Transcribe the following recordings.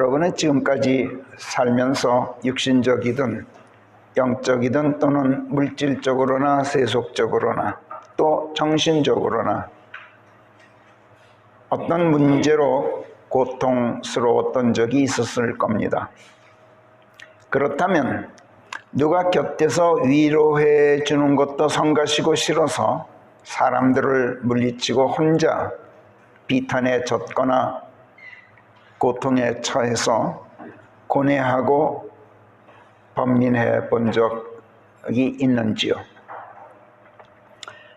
여러분은 지금까지 살면서 육신적이든 영적이든 또는 물질적으로나 세속적으로나 또 정신적으로나 어떤 문제로 고통스러웠던 적이 있었을 겁니다. 그렇다면 누가 곁에서 위로해 주는 것도 성가시고 싫어서 사람들을 물리치고 혼자 비탄에 젖거나 고통에 처해서 고뇌하고 번민해 본 적이 있는지요?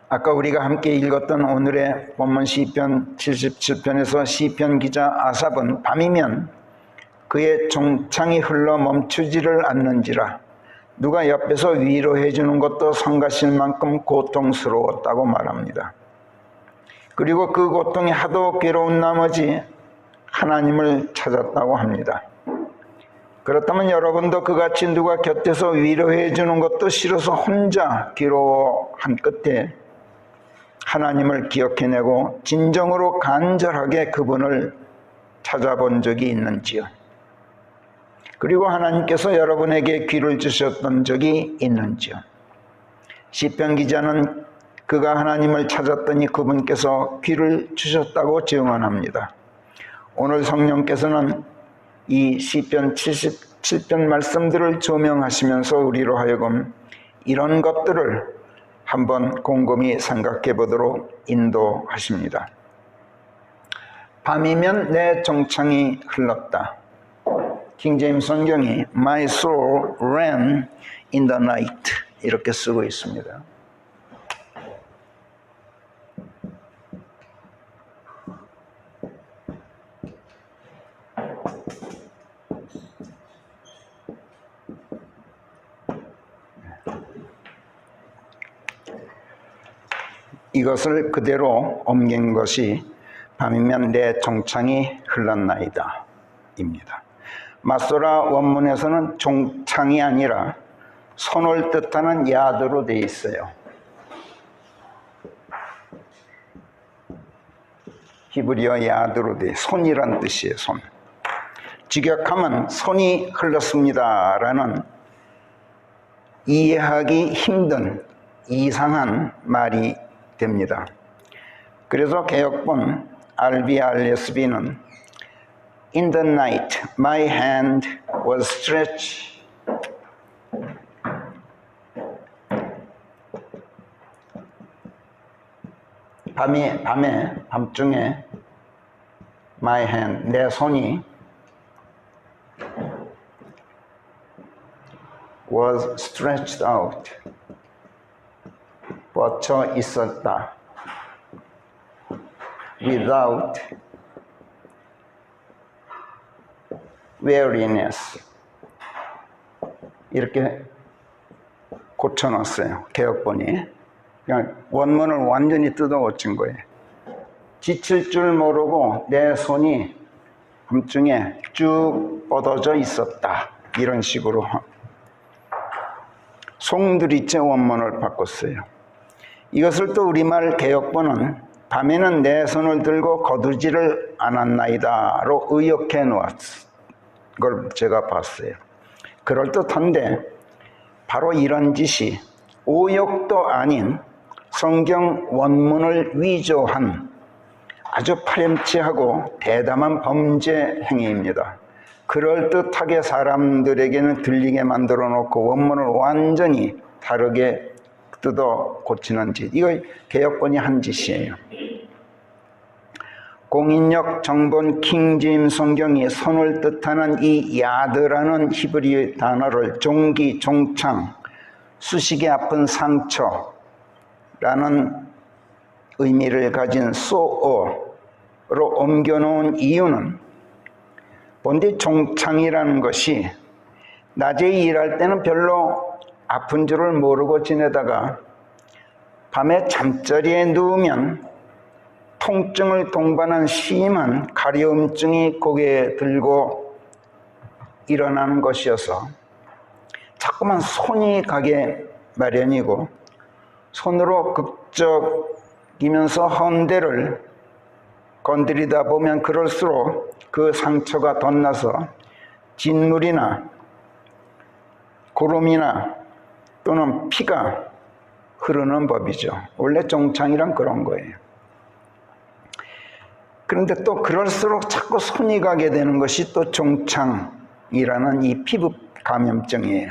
아까 우리가 함께 읽었던 오늘의 본문 시편 77편에서 시편 기자 아삽은 밤이면 그의 종창이 흘러 멈추지를 않는지라 누가 옆에서 위로해 주는 것도 성가실 만큼 고통스러웠다고 말합니다. 그리고 그 고통이 하도 괴로운 나머지 하나님을 찾았다고 합니다. 그렇다면 여러분도 그같이 누가 곁에서 위로해 주는 것도 싫어서 혼자 괴로워한 끝에 하나님을 기억해내고 진정으로 간절하게 그분을 찾아본 적이 있는지요? 그리고 하나님께서 여러분에게 귀를 주셨던 적이 있는지요? 시편 기자는 그가 하나님을 찾았더니 그분께서 귀를 주셨다고 증언합니다. 오늘 성령께서는 이 시편 77편 말씀들을 조명하시면서 우리로 하여금 이런 것들을 한번 곰곰이 생각해 보도록 인도하십니다. 밤이면 내 정창이 흘렀다. 킹제임스 성경이 My soul ran in the night 이렇게 쓰고 있습니다. 이것을 그대로 옮긴 것이 밤이면 내 종창이 흘렀나이다 입니다. 마소라 원문에서는 종창이 아니라 손을 뜻하는 야드로 되어 있어요. 히브리어 야드로 되어 손이란 뜻이에요. 손. 직역하면 손이 흘렀습니다 라는 이해하기 힘든 이상한 말이 됩니다. 그래서 개역본 RBRSB는 In the night, my hand was stretched. 밤중에 my hand, 내 손이 was stretched out. 뻗쳐 있었다. Without weariness. 이렇게 고쳐놨어요. 개역본이. 그냥 원문을 완전히 뜯어고친 거예요. 지칠 줄 모르고 내 손이 밤중에 쭉 뻗어져 있었다. 이런 식으로 송두리째 원문을 바꿨어요. 이것을 또 우리말 개역본은 밤에는 내 손을 들고 거두지를 않았나이다로 의역해 놓았을 걸 제가 봤어요. 그럴듯한데 바로 이런 짓이 오역도 아닌 성경 원문을 위조한 아주 파렴치하고 대담한 범죄 행위입니다. 그럴듯하게 사람들에게는 들리게 만들어 놓고 원문을 완전히 다르게 뜯어 고치는 짓. 이거 개역본이 한 짓이에요. 공인력 정본 킹제임스 성경이 손을 뜻하는 이 야드라는 히브리 단어를 종기, 종창, 수식이 아픈 상처라는 의미를 가진 소어로 옮겨놓은 이유는 본디 종창이라는 것이 낮에 일할 때는 별로 아픈 줄을 모르고 지내다가 밤에 잠자리에 누우면 통증을 동반한 심한 가려움증이 고개에 들고 일어나는 것이어서 자꾸만 손이 가게 마련이고 손으로 극적이면서 헌데를 건드리다 보면 그럴수록 그 상처가 덧나서 진물이나 고름이나 또는 피가 흐르는 법이죠. 원래 종창이란 그런 거예요. 그런데 또 그럴수록 자꾸 손이 가게 되는 것이 또 종창이라는 이 피부 감염증이에요.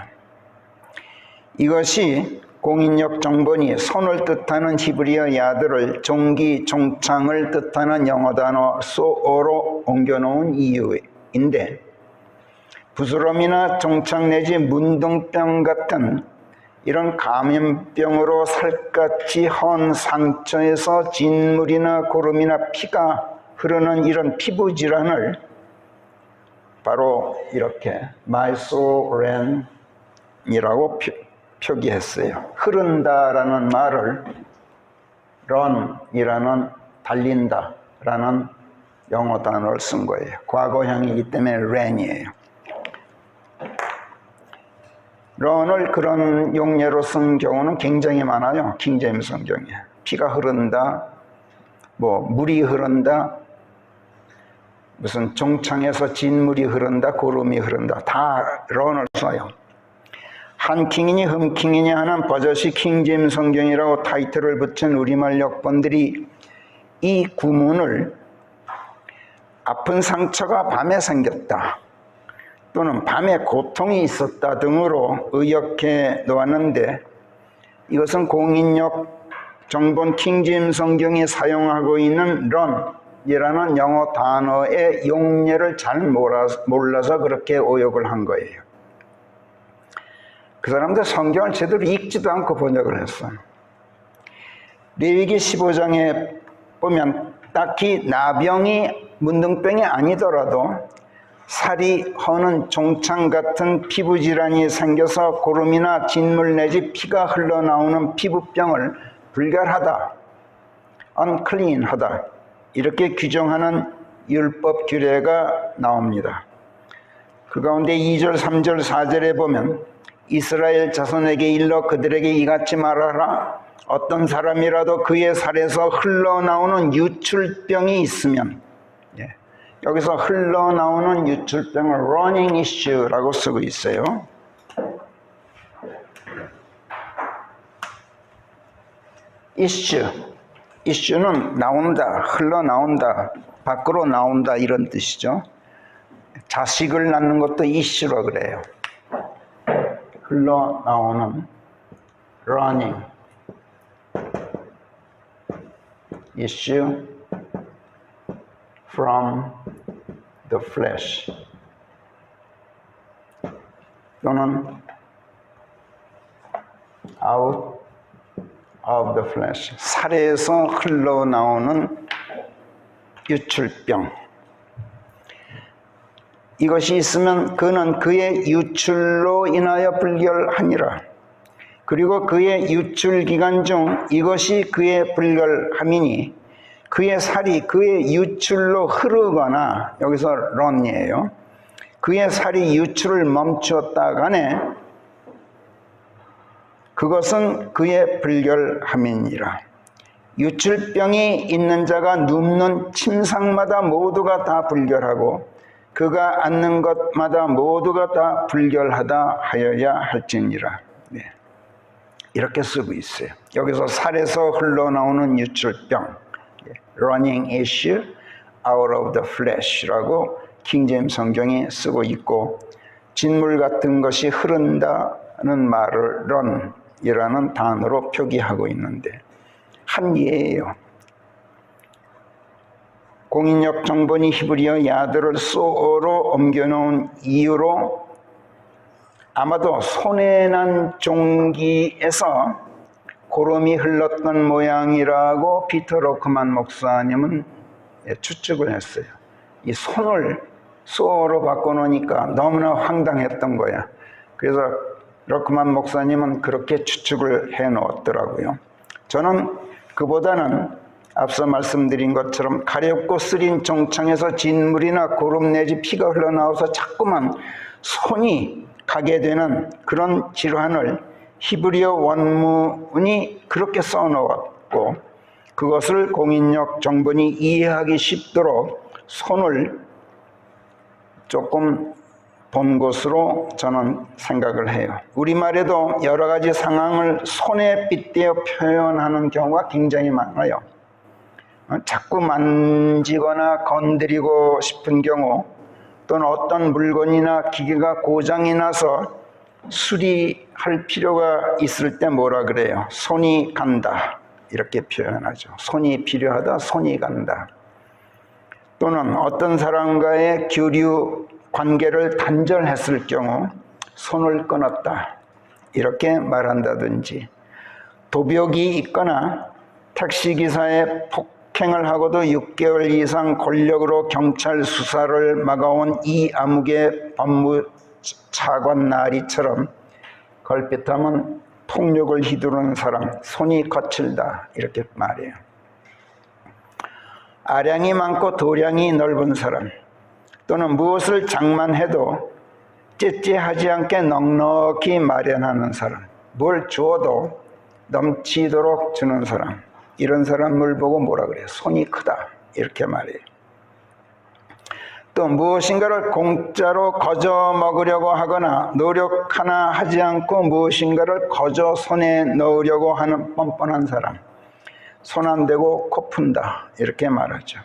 이것이 공인력 정본이 손을 뜻하는 히브리어 야드를 종기, 종창을 뜻하는 영어 단어 소어로 옮겨놓은 이유인데, 부스럼이나 종창 내지 문둥병 같은 이런 감염병으로 살갗이 헌 상처에서 진물이나 고름이나 피가 흐르는 이런 피부 질환을 바로 이렇게 말소렌이라고 표기했어요. 흐른다라는 말을 run이라는 달린다라는 영어 단어를 쓴 거예요. 과거형이기 때문에 ran이에요. run을 그런 용례로 쓴 경우는 굉장히 많아요. 킹제임스 성경에. 피가 흐른다, 물이 흐른다, 무슨 종창에서 진물이 흐른다, 고름이 흐른다, 다 run을 써요. 한킹이니 흠킹이니 하는 버젓이 킹제임스 성경이라고 타이틀을 붙인 우리말 역본들이 이 구문을 아픈 상처가 밤에 생겼다, 또는 밤에 고통이 있었다 등으로 의역해 놓았는데, 이것은 공인역 정본 킹제임스 성경이 사용하고 있는 run이라는 영어 단어의 용례를 잘 몰라서 그렇게 오역을 한 거예요. 그 사람들 성경을 제대로 읽지도 않고 번역을 했어요. 레위기 15장에 보면 딱히 나병이 문둥병이 아니더라도 살이 허는 종창 같은 피부 질환이 생겨서 고름이나 진물 내지 피가 흘러나오는 피부병을 불결하다, unclean하다 이렇게 규정하는 율법 규례가 나옵니다. 그 가운데 2절, 3절, 4절에 보면 이스라엘 자손에게 일러 그들에게 이같이 말하라. 어떤 사람이라도 그의 살에서 흘러나오는 유출병이 있으면, 여기서 흘러나오는 유출병을 running issue라고 쓰고 있어요. issue는 나온다, 흘러나온다, 밖으로 나온다 이런 뜻이죠. 자식을 낳는 것도 issue라 그래요. 흘러나오는 running issue from the flesh 또는 out of the flesh, 살에서 흘러나오는 유출병. 이것이 있으면 그는 그의 유출로 인하여 불결하니라. 그리고 그의 유출 기간 중 이것이 그의 불결함이니 그의 살이 그의 유출로 흐르거나, 여기서 run이에요. 그의 살이 유출을 멈추었다가네 그것은 그의 불결함이니라. 유출병이 있는 자가 눕는 침상마다 모두가 다 불결하고 그가 앉는 것마다 모두가 다 불결하다 하여야 할지니라. 이렇게 쓰고 있어요. 여기서 살에서 흘러나오는 유출병, running issue out of the flesh라고 킹제임스 성경이 쓰고 있고, 진물 같은 것이 흐른다는 말을 run이라는 단어로 표기하고 있는데 한 예예요. 공인역 정본이 히브리어 야드를 소어로 옮겨놓은 이유로 아마도 손에 난 종기에서 고름이 흘렀던 모양이라고 피터 로크만 목사님은 추측을 했어요. 이 손을 소어로 바꿔놓으니까 너무나 황당했던 거야. 그래서 로크만 목사님은 그렇게 추측을 해놓았더라고요. 저는 그보다는 앞서 말씀드린 것처럼 가렵고 쓰린 종창에서 진물이나 고름 내지 피가 흘러나와서 자꾸만 손이 가게 되는 그런 질환을 히브리어 원문이 그렇게 써놓았고, 그것을 공인력 정본이 이해하기 쉽도록 손을 조금 본 것으로 저는 생각을 해요. 우리말에도 여러 가지 상황을 손에 빗대어 표현하는 경우가 굉장히 많아요. 자꾸 만지거나 건드리고 싶은 경우, 또는 어떤 물건이나 기계가 고장이 나서 수리할 필요가 있을 때 뭐라 그래요? 손이 간다, 이렇게 표현하죠. 손이 필요하다, 손이 간다. 또는 어떤 사람과의 교류 관계를 단절했을 경우 손을 끊었다, 이렇게 말한다든지, 도벽이 있거나 택시기사의 폭행을 하고도 6개월 이상 권력으로 경찰 수사를 막아온 이아무개 법무차관 나리처럼 걸핏하면 폭력을 휘두르는 사람, 손이 거칠다, 이렇게 말해요. 아량이 많고 도량이 넓은 사람, 또는 무엇을 장만해도 째째하지 않게 넉넉히 마련하는 사람, 뭘 주어도 넘치도록 주는 사람, 이런 사람을 보고 뭐라 그래요? 손이 크다, 이렇게 말해요. 또 무엇인가를 공짜로 거저 먹으려고 하거나 노력 하나 하지 않고 무엇인가를 거저 손에 넣으려고 하는 뻔뻔한 사람, 손 안 대고 코 푼다, 이렇게 말하죠.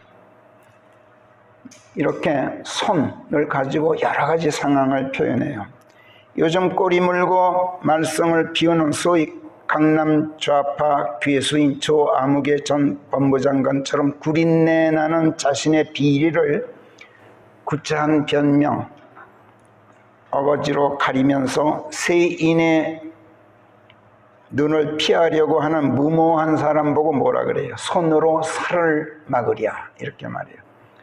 이렇게 손을 가지고 여러 가지 상황을 표현해요. 요즘 꼬리 물고 말썽을 피우는 소위 강남 좌파 괴수인 조아무개 전 법무장관처럼 구린내 나는 자신의 비리를 구차한 변명, 어거지로 가리면서 세인의 눈을 피하려고 하는 무모한 사람 보고 뭐라 그래요? 손으로 살을 막으랴, 이렇게 말해요.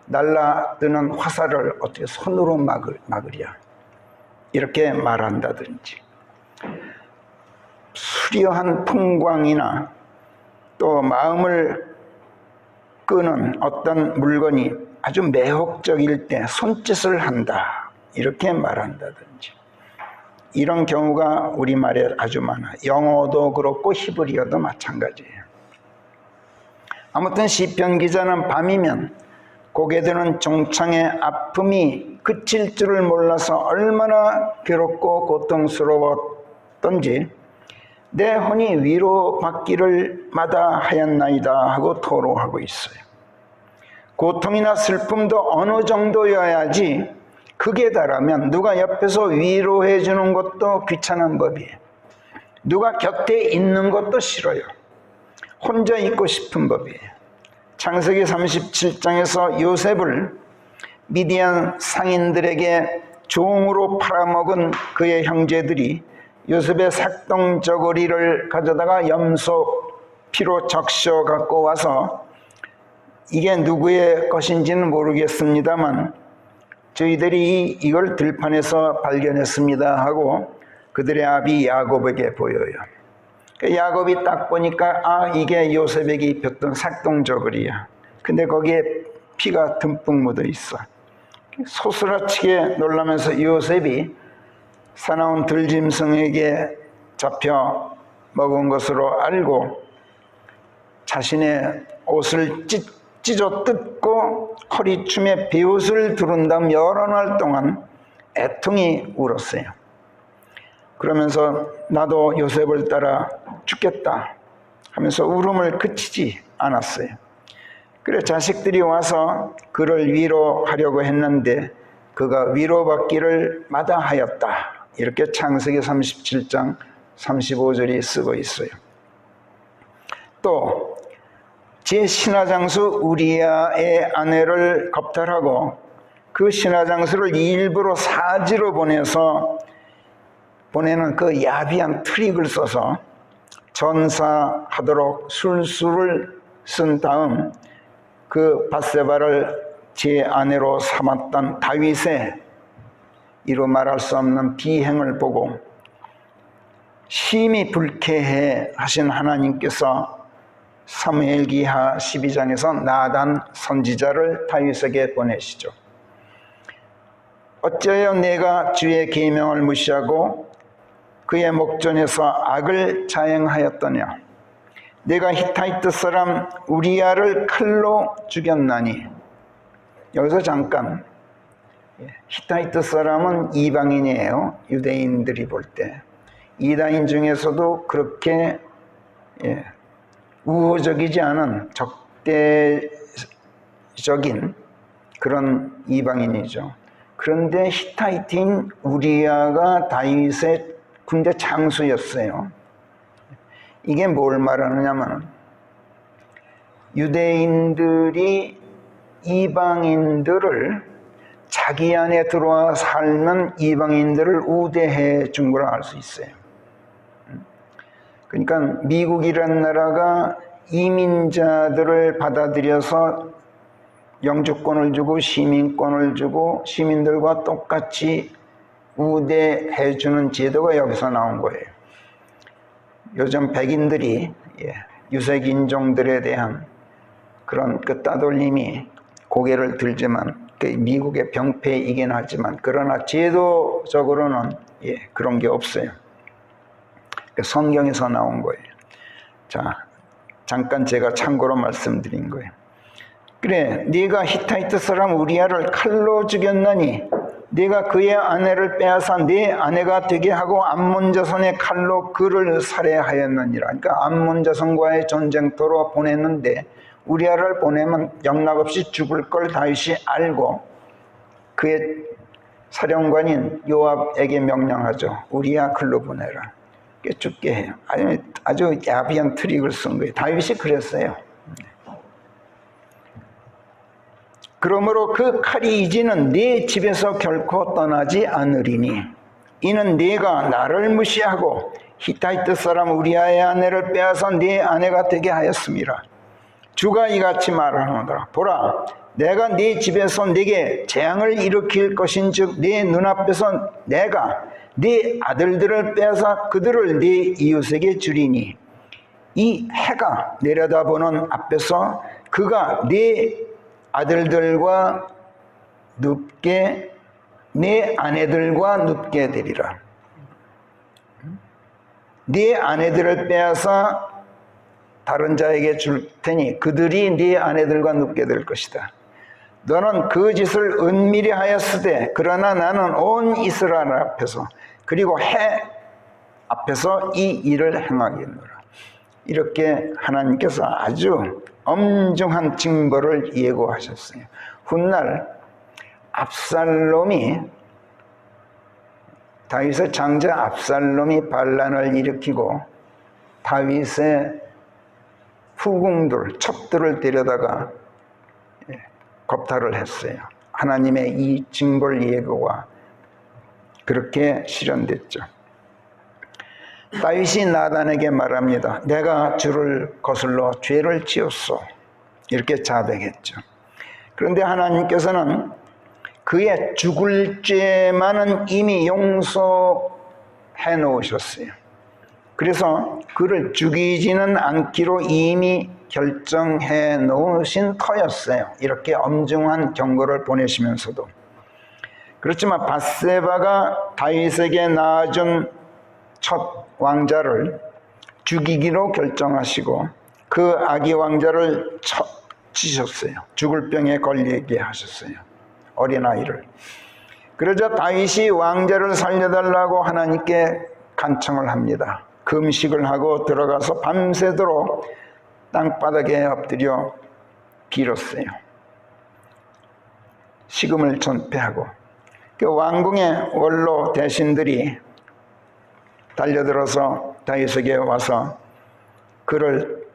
날라드는 화살을 어떻게 손으로 막으랴, 이렇게 말한다든지, 수려한 풍광이나 또 마음을 끄는 어떤 물건이 아주 매혹적일 때 손짓을 한다, 이렇게 말한다든지, 이런 경우가 우리말에 아주 많아요. 영어도 그렇고 히브리어도 마찬가지예요. 아무튼 시편 기자는 밤이면 고개 드는 종창의 아픔이 그칠 줄을 몰라서 얼마나 괴롭고 고통스러웠던지 내 혼이 위로받기를 마다하였나이다 하고 토로하고 있어요. 고통이나 슬픔도 어느 정도여야지 극에 달하면 누가 옆에서 위로해 주는 것도 귀찮은 법이에요. 누가 곁에 있는 것도 싫어요. 혼자 있고 싶은 법이에요. 창세기 37장에서 요셉을 미디안 상인들에게 종으로 팔아먹은 그의 형제들이 요셉의 삭동 저고리를 가져다가 염소 피로 적셔 갖고 와서 이게 누구의 것인지는 모르겠습니다만 저희들이 이걸 들판에서 발견했습니다 하고 그들의 아비 야곱에게 보여요. 야곱이 딱 보니까 아, 이게 요셉에게 입혔던 삭동 저고리야. 근데 거기에 피가 듬뿍 묻어 있어. 소스라치게 놀라면서 요셉이 사나운 들짐승에게 잡혀 먹은 것으로 알고 자신의 옷을 찢어 뜯고 허리춤에 베옷을 두른 다음 여러 날 동안 애통이 울었어요. 그러면서 나도 요셉을 따라 죽겠다 하면서 울음을 그치지 않았어요. 그래 자식들이 와서 그를 위로하려고 했는데 그가 위로받기를 마다하였다. 이렇게 창세기 37장 35절이 쓰고 있어요. 또 제 신하장수 우리야의 아내를 겁탈하고 그 신하장수를 일부러 사지로 보내는 그 야비한 트릭을 써서 전사하도록 술수를 쓴 다음 그 밧세바를 제 아내로 삼았던 다윗의 이루 말할 수 없는 비행을 보고 심히 불쾌해 하신 하나님께서 사무엘기하 12장에서 나단 선지자를 다윗에게 보내시죠. 어찌하여 내가 주의 계명을 무시하고 그의 목전에서 악을 자행하였더냐. 내가 히타이트 사람 우리야를 칼로 죽였나니. 여기서 잠깐, 히타이트 사람은 이방인이에요. 유대인들이 볼 때. 이방인 중에서도 그렇게 우호적이지 않은 적대적인 그런 이방인이죠. 그런데 히타이트인 우리야가 다윗의 군대 장수였어요. 이게 뭘 말하느냐면 유대인들이 이방인들을 자기 안에 들어와 살면 이방인들을 우대해 준 걸 알 수 있어요. 그러니까 미국이라는 나라가 이민자들을 받아들여서 영주권을 주고 시민권을 주고 시민들과 똑같이 우대해 주는 제도가 여기서 나온 거예요. 요즘 백인들이 유색인종들에 대한 그런 그 따돌림이 고개를 들지만 미국의 병폐이긴 하지만 그러나 제도적으로는 그런 게 없어요. 성경에서 나온 거예요. 자, 잠깐 제가 참고로 말씀드린 거예요. 그래, 네가 히타이트 사람 우리야를 칼로 죽였나니 네가 그의 아내를 빼앗아 네 아내가 되게 하고 암몬 자손의 칼로 그를 살해하였느니라. 그러니까 암몬 자손과의 전쟁터로 보냈는데 우리야를 보내면 영락없이 죽을 걸 다윗이 알고 그의 사령관인 요압에게 명령하죠. 우리야 글로 보내라. 죽게 해요. 아주 야비한 트릭을 쓴 거예요. 다윗이 그랬어요. 그러므로 그 칼이 이제는 네 집에서 결코 떠나지 않으리니 이는 네가 나를 무시하고 히타이트 사람 우리아의 아내를 빼앗아 네 아내가 되게 하였음이라. 주가 이같이 말하노라. 보라, 내가 네 집에서 네게 재앙을 일으킬 것인즉 네 눈앞에서 내가 네 아들들을 빼앗아 그들을 네 이웃에게 주리니 이 해가 내려다보는 앞에서 그가 네 아들들과 눕게 네 아내들과 눕게 되리라. 네 아내들을 빼앗아 다른 자에게 줄 테니 그들이 네 아내들과 눕게 될 것이다. 너는 그 짓을 은밀히 하였으되 그러나 나는 온 이스라엘 앞에서 그리고 해 앞에서 이 일을 행하겠노라. 이렇게 하나님께서 아주 엄중한 징벌을 예고하셨어요. 훗날 압살롬이 다윗의 장자 압살롬이 반란을 일으키고 다윗의 후궁들, 첩들을 데려다가 겁탈을 했어요. 하나님의 이 징벌 예고가 그렇게 실현됐죠. 다윗이 나단에게 말합니다. 내가 주를 거슬러 죄를 지었소. 이렇게 자백했죠. 그런데 하나님께서는 그의 죽을 죄만은 이미 용서해 놓으셨어요. 그래서 그를 죽이지는 않기로 이미 결정해 놓으신 터였어요. 이렇게 엄중한 경고를 보내시면서도. 그렇지만 밧세바가 다윗에게 낳아준 첫 왕자를 죽이기로 결정하시고 그 아기 왕자를 치셨어요. 죽을 병에 걸리게 하셨어요. 어린아이를. 그러자 다윗이 왕자를 살려달라고 하나님께 간청을 합니다. 금식을 하고 들어가서 밤새도록 땅바닥에 엎드려 빌었어요. 식음을 전폐하고 그 왕궁의 원로 대신들이 달려들어서 다윗에게 와서 그를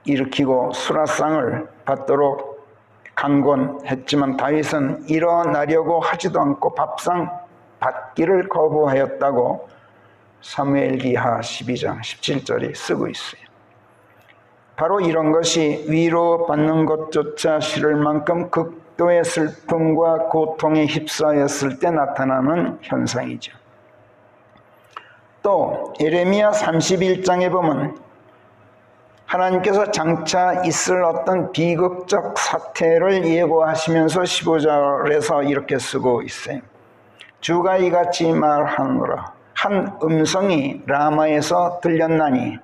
일으키고 수라상을 받도록 강권했지만 다윗은 일어나려고 하지도 않고 밥상 받기를 거부하였다고 사무엘기하 12장 17절이 쓰고 있어요. 바로 이런 것이 위로받는 것조차 싫을 만큼 극도의 슬픔과 고통에 휩싸였을 때 나타나는 현상이죠. 또 예레미야 31장에 보면 하나님께서 장차 있을 어떤 비극적 사태를 예고하시면서 15절에서 이렇게 쓰고 있어요. 주가 이같이 말하노라. 한 음성이 라마에서 들렸나니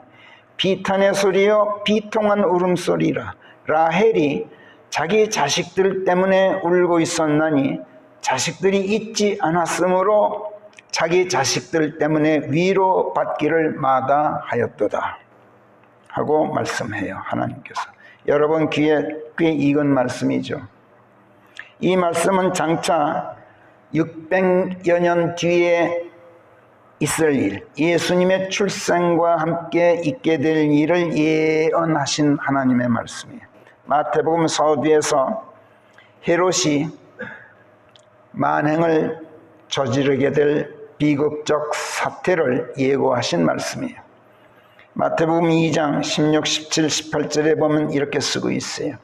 비탄의 소리요 비통한 울음소리라. 라헬이 자기 자식들 때문에 울고 있었나니 자식들이 있지 않았으므로 자기 자식들 때문에 위로받기를 마다하였도다 하고 말씀해요. 하나님께서. 여러분 귀에 익은 말씀이죠. 이 말씀은 장차 600여 년 뒤에 있을 일, 예수님의 출생과 함께 있게 될 일을 예언하신 하나님의 말씀이에요. 마태복음 서두에서 헤롯이 만행을 저지르게 될 비극적 사태를 예고하신 말씀이에요. 마태복음 2장 16, 17, 18절에 보면 이렇게 쓰고 있어요.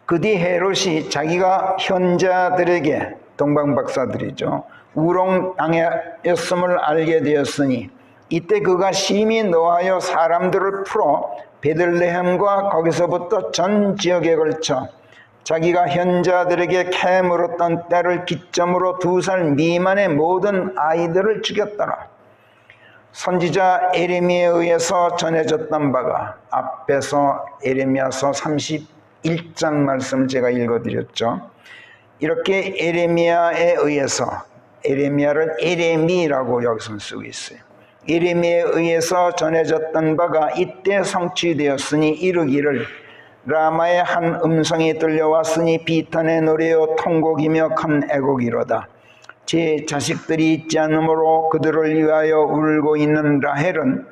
그 뒤 헤롯이 자기가 현자들에게, 동방박사들이죠, 우롱당하였음을 알게 되었으니 이때 그가 심히 노하여 사람들을 풀어 베들레헴과 거기서부터 전 지역에 걸쳐 자기가 현자들에게 캐물었던 때를 기점으로 2살 미만의 모든 아이들을 죽였더라. 선지자 에레미야에 의해서 전해졌던 바가, 앞에서 에레미야서 31장 말씀 제가 읽어드렸죠. 이렇게 에레미야에 의해서, 에레미야를 에레미라고 여기서 쓰고 있어요. 에레미야에 의해서 전해졌던 바가 이때 성취되었으니 이르기를 라마의 한 음성이 들려왔으니 비탄의 노래요 통곡이며 큰 애곡이로다. 제 자식들이 있지 않으므로 그들을 위하여 울고 있는 라헬은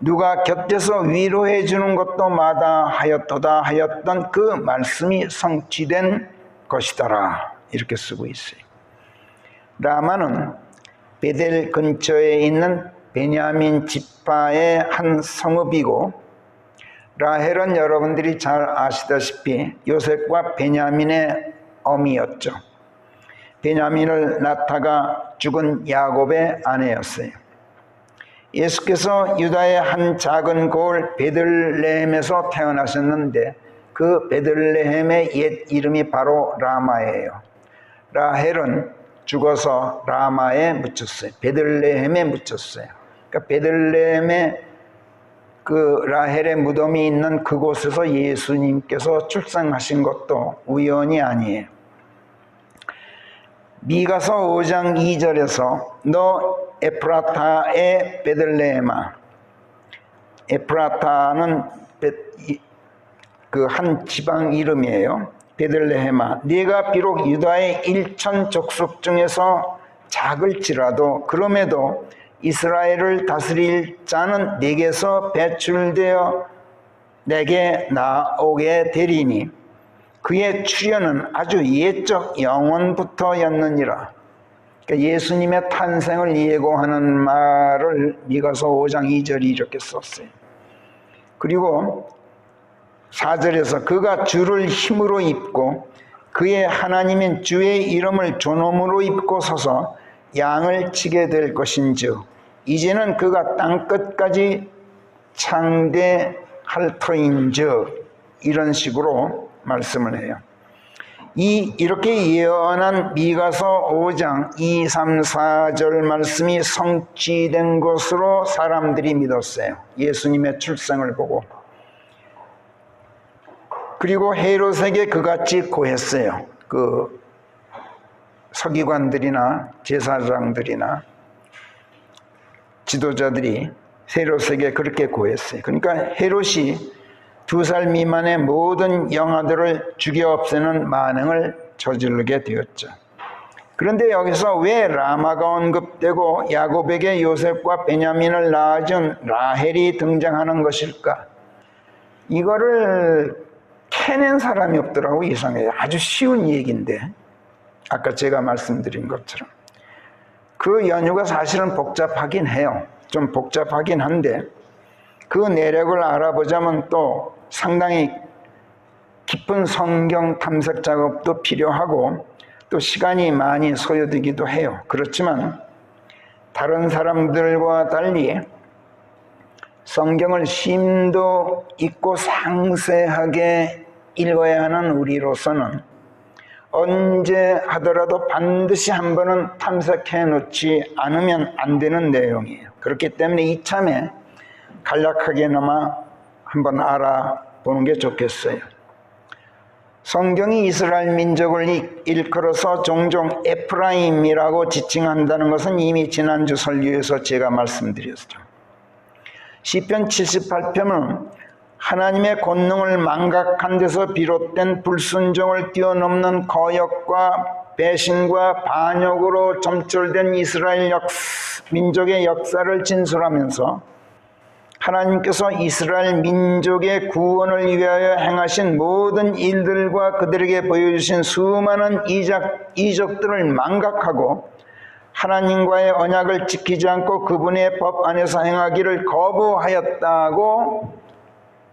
누가 곁에서 위로해 주는 것도 마다하였도다 하였던 그 말씀이 성취된 것이더라. 이렇게 쓰고 있어요. 라마는 베델 근처에 있는 베냐민 지파의 한 성읍이고, 라헬은 여러분들이 잘 아시다시피 요셉과 베냐민의 어미였죠. 베냐민을 낳다가 죽은 야곱의 아내였어요. 예수께서 유다의 한 작은 고을 베들레헴에서 태어나셨는데 그 베들레헴의 옛 이름이 바로 라마예요. 라헬은 죽어서 라마에 묻혔어요. 베들레헴에 묻혔어요. 그러니까 베들레헴에 그 라헬의 무덤이 있는 그곳에서 예수님께서 출생하신 것도 우연이 아니에요. 미가서 5장 2절에서 너 에프라타의 베들레헴아, 에프라타는 그 한 지방 이름이에요. 베들레헴아, 네가 비록 유다의 1천 족속 중에서 작을지라도 그럼에도 이스라엘을 다스릴 자는 네게서 배출되어 내게 나오게 되리니 그의 출현은 아주 옛적 영원부터였느니라. 그러니까 예수님의 탄생을 예고하는 말을 미가서 5장 2절이 이렇게 썼어요. 그리고 4절에서 그가 주를 힘으로 입고 그의 하나님인 주의 이름을 존엄으로 입고 서서 양을 치게 될 것인즉 이제는 그가 땅끝까지 창대할 터인즉, 이런 식으로 말씀을 해요. 이렇게 예언한 미가서 5장 2, 3, 4절 말씀이 성취된 것으로 사람들이 믿었어요. 예수님의 출생을 보고. 그리고 헤롯에게 그같이 고했어요. 그 서기관들이나 제사장들이나 지도자들이 헤롯에게 그렇게 고했어요. 그러니까 헤롯이 2살 미만의 모든 영아들을 죽여 없애는 만행을 저지르게 되었죠. 그런데 여기서 왜 라마가 언급되고 야곱에게 요셉과 베냐민을 낳아준 라헬이 등장하는 것일까? 이거를 캐낸 사람이 없더라고. 이상해요. 아주 쉬운 얘기인데, 아까 제가 말씀드린 것처럼 그 연유가 사실은 복잡하긴 해요. 좀 복잡하긴 한데 그 내력을 알아보자면 또 상당히 깊은 성경 탐색 작업도 필요하고 또 시간이 많이 소요되기도 해요. 그렇지만 다른 사람들과 달리 성경을 심도 있고 상세하게 읽어야 하는 우리로서는 언제 하더라도 반드시 한 번은 탐색해 놓지 않으면 안 되는 내용이에요. 그렇기 때문에 이참에 간략하게나마 한번 알아보는 게 좋겠어요. 성경이 이스라엘 민족을 일컬어서 종종 에프라임이라고 지칭한다는 것은 이미 지난주 설교에서 제가 말씀드렸죠. 시편 78편은 하나님의 권능을 망각한 데서 비롯된 불순종을 뛰어넘는 거역과 배신과 반역으로 점철된 이스라엘 민족의 역사를 진술하면서 하나님께서 이스라엘 민족의 구원을 위하여 행하신 모든 일들과 그들에게 보여주신 수많은 이적들을 망각하고 하나님과의 언약을 지키지 않고 그분의 법 안에서 행하기를 거부하였다고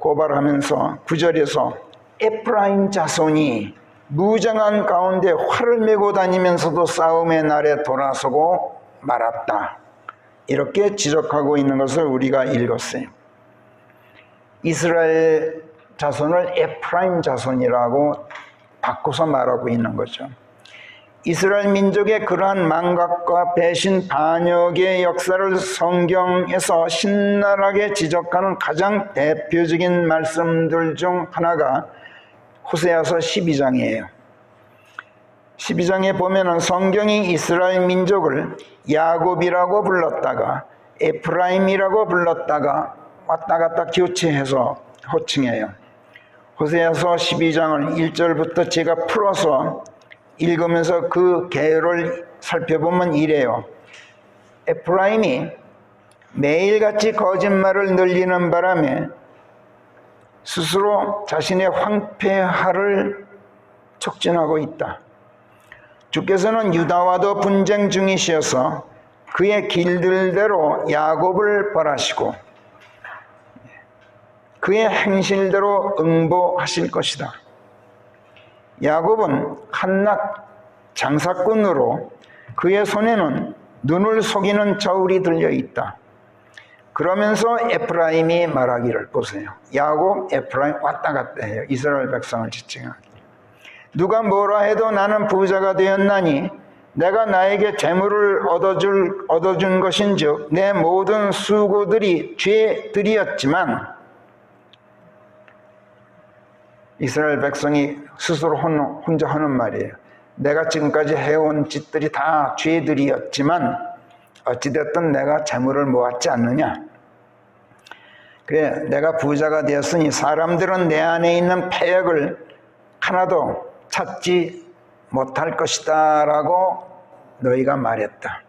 고발하면서 9절에서 에프라임 자손이 무장한 가운데 활을 메고 다니면서도 싸움의 날에 돌아서고 말았다. 이렇게 지적하고 있는 것을 우리가 읽었어요. 이스라엘 자손을 에프라임 자손이라고 바꿔서 말하고 있는 거죠. 이스라엘 민족의 그러한 망각과 배신, 반역의 역사를 성경에서 신랄하게 지적하는 가장 대표적인 말씀들 중 하나가 호세아서 12장이에요. 12장에 보면은 성경이 이스라엘 민족을 야곱이라고 불렀다가 에프라임이라고 불렀다가 왔다 갔다 교체해서 호칭해요. 호세아서 12장을 1절부터 제가 풀어서 읽으면서 그 개요를 살펴보면 이래요. 에프라임이 매일같이 거짓말을 늘리는 바람에 스스로 자신의 황폐화를 촉진하고 있다. 주께서는 유다와도 분쟁 중이시어서 그의 길들대로 야곱을 벌하시고 그의 행실대로 응보하실 것이다. 야곱은 한낱 장사꾼으로 그의 손에는 눈을 속이는 저울이 들려있다. 그러면서 에프라임이 말하기를 보세요. 야곱, 에프라임 왔다 갔다 해요. 이스라엘 백성을 지칭하기. 누가 뭐라 해도 나는 부자가 되었나니 내가 나에게 재물을 얻어준 것인즉 내 모든 수고들이 죄들이었지만 이스라엘 백성이 스스로 혼자 하는 말이에요. 내가 지금까지 해온 짓들이 다 죄들이었지만 어찌됐든 내가 재물을 모았지 않느냐. 그래, 내가 부자가 되었으니 사람들은 내 안에 있는 패역을 하나도 찾지 못할 것이다 라고 너희가 말했다.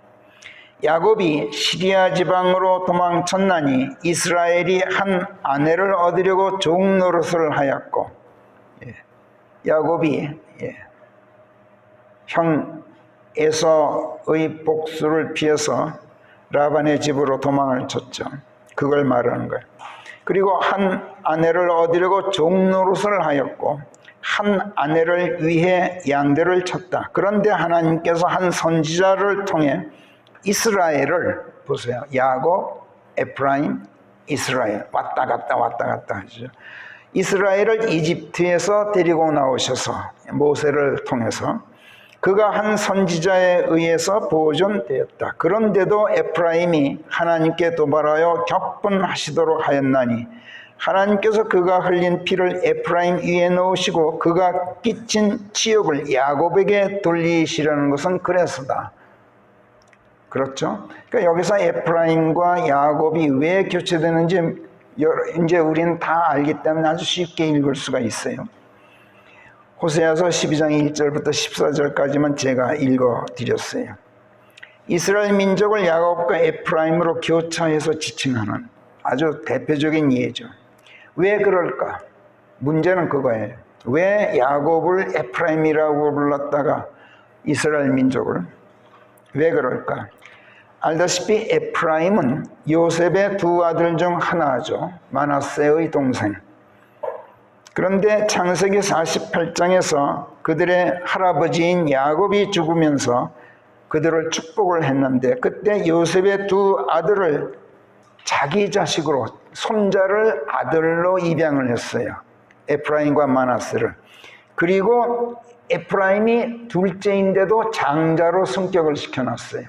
야곱이 시리아 지방으로 도망쳤나니 이스라엘이 한 아내를 얻으려고 종노릇을 하였고 야곱이 형 에서의 복수를 피해서 라반의 집으로 도망을 쳤죠. 그걸 말하는 거예요. 그리고 한 아내를 얻으려고 종노릇을 하였고 한 아내를 위해 양들을 쳤다. 그런데 하나님께서 한 선지자를 통해 이스라엘을 보세요. 야곱, 에프라임, 이스라엘 왔다 갔다 하죠. 이스라엘을 이집트에서 데리고 나오셔서 모세를 통해서 그가 한 선지자에 의해서 보존되었다. 그런데도 에프라임이 하나님께 도발하여 격분하시도록 하였나니 하나님께서 그가 흘린 피를 에프라임 위에 놓으시고 그가 끼친 치욕을 야곱에게 돌리시려는 것은 그래서다. 그렇죠? 그러니까 여기서 에프라임과 야곱이 왜 교체되는지 이제 우리는 다 알기 때문에 아주 쉽게 읽을 수가 있어요. 호세아서 12장 1절부터 14절까지만 제가 읽어드렸어요. 이스라엘 민족을 야곱과 에프라임으로 교차해서 지칭하는 아주 대표적인 예죠. 왜 그럴까? 문제는 그거예요. 왜 야곱을 에프라임이라고 불렀다가 이스라엘 민족을? 왜 그럴까? 알다시피 에프라임은 요셉의 두 아들 중 하나죠. 마나세의 동생. 그런데 창세기 48장에서 그들의 할아버지인 야곱이 죽으면서 그들을 축복을 했는데 그때 요셉의 두 아들을 자기 자식으로 손자를 아들로 입양을 했어요. 에프라임과 마나세를. 그리고 에프라임이 둘째인데도 장자로 승격을 시켜놨어요.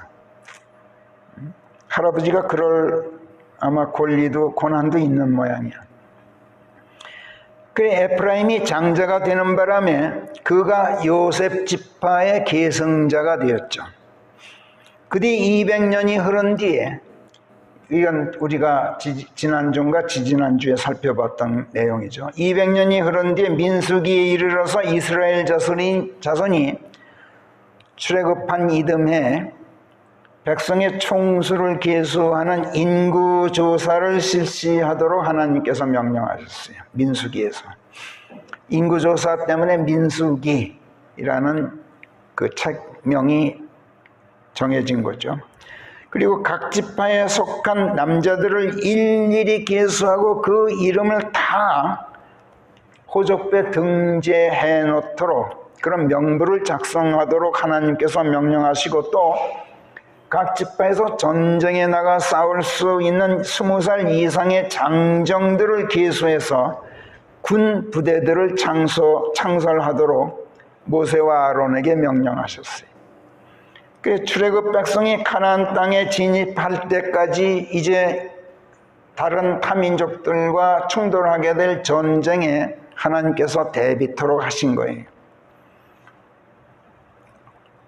할아버지가 그럴 아마 권리도 고난도 있는 모양이야. 그 에프라임이 장자가 되는 바람에 그가 요셉 지파의 계승자가 되었죠. 그 뒤 200년이 흐른 뒤에, 이건 우리가 지난주인가 지지난주에 살펴봤던 내용이죠. 200년이 흐른 뒤에 민수기에 이르러서 이스라엘 자손이 출애굽한 이듬해 백성의 총수를 계수하는 인구조사를 실시하도록 하나님께서 명령하셨어요. 민수기에서. 인구조사 때문에 민수기라는 그 책명이 정해진 거죠. 그리고 각 지파에 속한 남자들을 일일이 계수하고 그 이름을 다 호적부에 등재해 놓도록 그런 명부를 작성하도록 하나님께서 명령하시고, 또 각 지파에서 전쟁에 나가 싸울 수 있는 20살 이상의 장정들을 계수해서 군 부대들을 창설하도록 모세와 아론에게 명령하셨어요. 그 출애굽 백성이 가나안 땅에 진입할 때까지 이제 다른 타민족들과 충돌하게 될 전쟁에 하나님께서 대비토록 하신 거예요.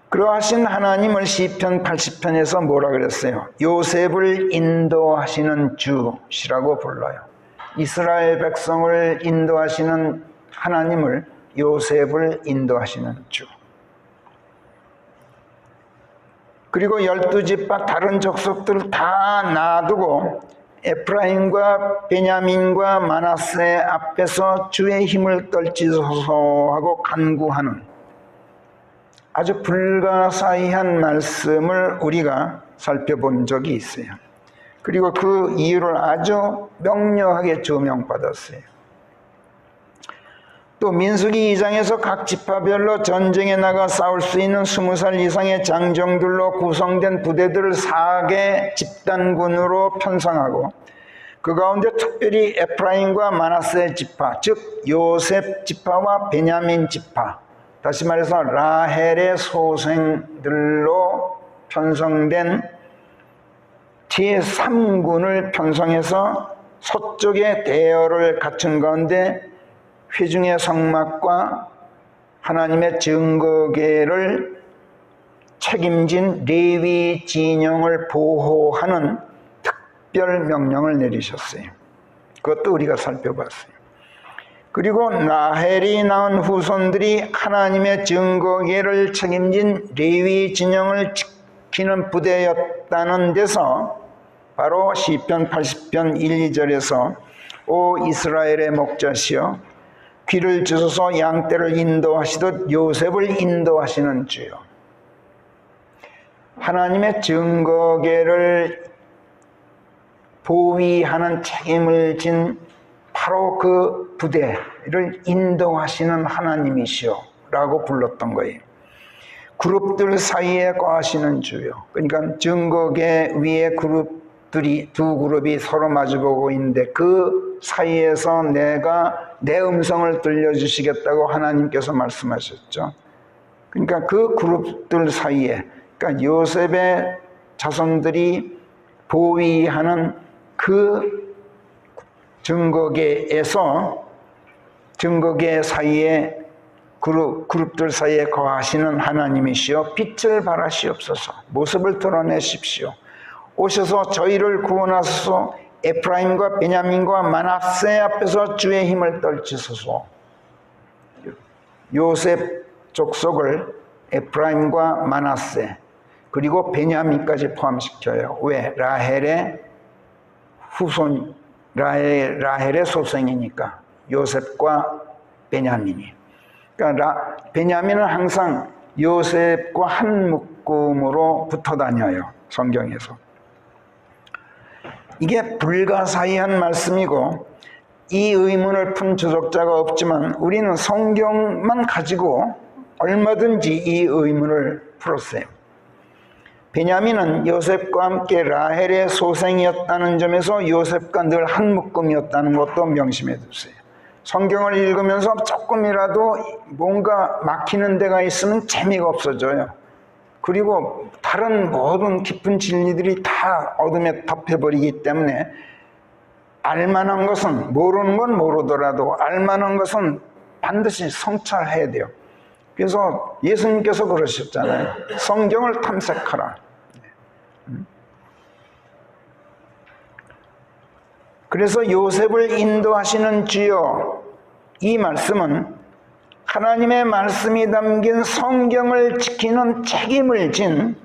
그러하신 하나님을 시편 80편에서 뭐라 그랬어요? 요셉을 인도하시는 주시라고 불러요. 이스라엘 백성을 인도하시는 하나님을 요셉을 인도하시는 주. 그리고 12지파 다른 족속들을 다 놔두고 에프라임과 베냐민과 마나세 앞에서 주의 힘을 떨치소서 하고 간구하는 아주 불가사의한 말씀을 우리가 살펴본 적이 있어요. 그리고 그 이유를 아주 명료하게 조명받았어요. 또 민수기 2장에서 각 지파별로 전쟁에 나가 싸울 수 있는 20살 이상의 장정들로 구성된 부대들을 4개 집단군으로 편성하고, 그 가운데 특별히 에프라임과 마나세 지파, 즉 요셉 지파와 베냐민 지파, 다시 말해서 라헬의 소생들로 편성된 제3군을 편성해서 서쪽의 대열을 갖춘 가운데 회중의 성막과 하나님의 증거궤를 책임진 레위 진영을 보호하는 특별 명령을 내리셨어요. 그것도 우리가 살펴봤어요. 그리고 라헬이 낳은 후손들이 하나님의 증거궤를 책임진 레위 진영을 지키는 부대였다는 데서 바로 시편 80편 1, 2절에서 오 이스라엘의 목자시여 귀를 주소서 양떼를 인도하시듯 요셉을 인도하시는 주여. 하나님의 증거궤를 보위하는 책임을 진 바로 그 부대를 인도하시는 하나님이시여 라고 불렀던 거예요. 그룹들 사이에 거하시는 주여. 그러니까 증거궤 위에 두 그룹이 서로 마주보고 있는데 그 사이에서 내가 내 음성을 들려주시겠다고 하나님께서 말씀하셨죠. 그러니까 그 그룹들 사이에, 그러니까 요셉의 자손들이 보위하는 그 증거궤에서 증거궤 사이에 그룹들 사이에 거하시는 하나님이시여 빛을 발하시옵소서. 모습을 드러내십시오. 오셔서 저희를 구원하소서. 에프라임과 베냐민과 마나세 앞에서 주의 힘을 떨치소서. 요셉 족속을 에프라임과 마나세 그리고 베냐민까지 포함시켜요. 왜? 라헬의 후손, 라헬의 소생이니까. 요셉과 베냐민이. 그러니까 베냐민은 항상 요셉과 한 묶음으로 붙어 다녀요. 성경에서. 이게 불가사의한 말씀이고 이 의문을 푼 주석자가 없지만 우리는 성경만 가지고 얼마든지 이 의문을 풀었어요. 베냐민은 요셉과 함께 라헬의 소생이었다는 점에서 요셉과 늘 한 묶음이었다는 것도 명심해 두세요. 성경을 읽으면서 조금이라도 뭔가 막히는 데가 있으면 재미가 없어져요. 그리고 다른 모든 깊은 진리들이 다 어둠에 덮여버리기 때문에 알만한 것은, 모르는 건 모르더라도 알만한 것은 반드시 성찰해야 돼요. 그래서 예수님께서 그러셨잖아요. 성경을 탐색하라. 그래서 요셉을 인도하시는 주여, 이 말씀은 하나님의 말씀이 담긴 성경을 지키는 책임을 진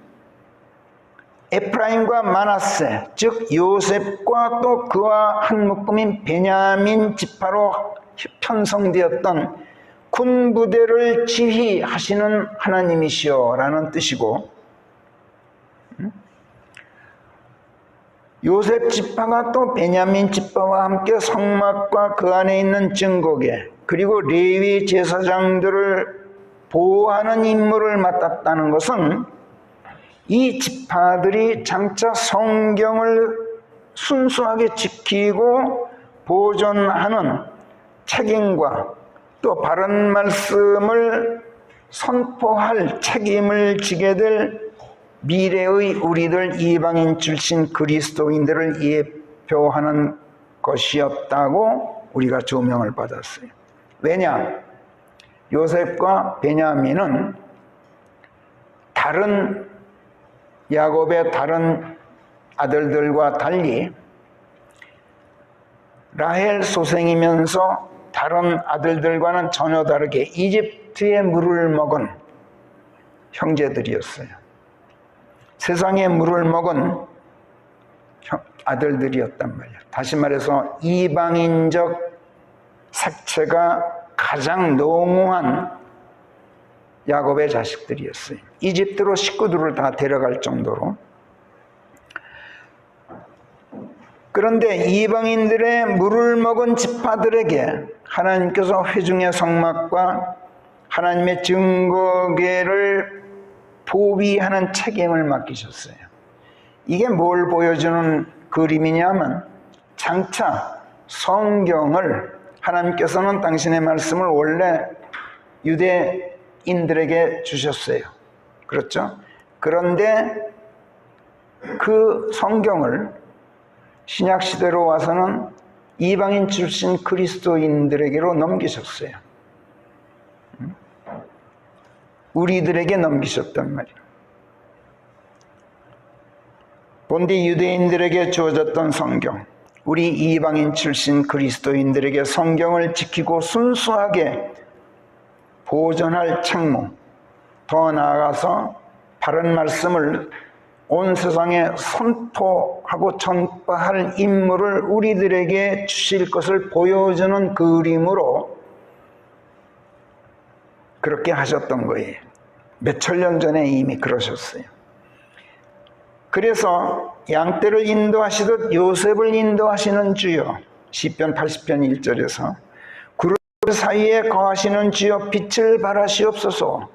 에프라임과 마나세, 즉 요셉과 또 그와 한 묶음인 베냐민 지파로 편성되었던 군 부대를 지휘하시는 하나님이시여 라는 뜻이고, 요셉 지파가 또 베냐민 지파와 함께 성막과 그 안에 있는 증거계, 그리고 레위 제사장들을 보호하는 임무를 맡았다는 것은 이 지파들이 장차 성경을 순수하게 지키고 보존하는 책임과 또 바른 말씀을 선포할 책임을 지게 될 미래의 우리들 이방인 출신 그리스도인들을 예표하는 것이었다고 우리가 조명을 받았어요. 왜냐? 요셉과 베냐민은 다른 야곱의 다른 아들들과 달리 라헬 소생이면서 다른 아들들과는 전혀 다르게 이집트의 물을 먹은 형제들이었어요. 세상의 물을 먹은 아들들이었단 말이에요. 다시 말해서 이방인적 색채가 가장 농후한 야곱의 자식들이었어요. 이집트로 식구들을 다 데려갈 정도로. 그런데 이방인들의 물을 먹은 지파들에게 하나님께서 회중의 성막과 하나님의 증거계를 보위하는 책임을 맡기셨어요. 이게 뭘 보여주는 그림이냐면, 장차 성경을 하나님께서는 당신의 말씀을 원래 유대인들에게 주셨어요. 그렇죠? 그런데 그 성경을 신약시대로 와서는 이방인 출신 그리스도인들에게로 넘기셨어요. 우리들에게 넘기셨단 말이에요. 본디 유대인들에게 주어졌던 성경, 우리 이방인 출신 그리스도인들에게 성경을 지키고 순수하게 보존할 책무, 더 나아가서 바른 말씀을 온 세상에 선포하고 전파할 임무를 우리들에게 주실 것을 보여주는 그림으로 그렇게 하셨던 거예요. 몇천 년 전에 이미 그러셨어요. 그래서 양떼를 인도하시듯 요셉을 인도하시는 주여, 시편 80편 1절에서 구름 사이에 거하시는 주여 빛을 발하시옵소서,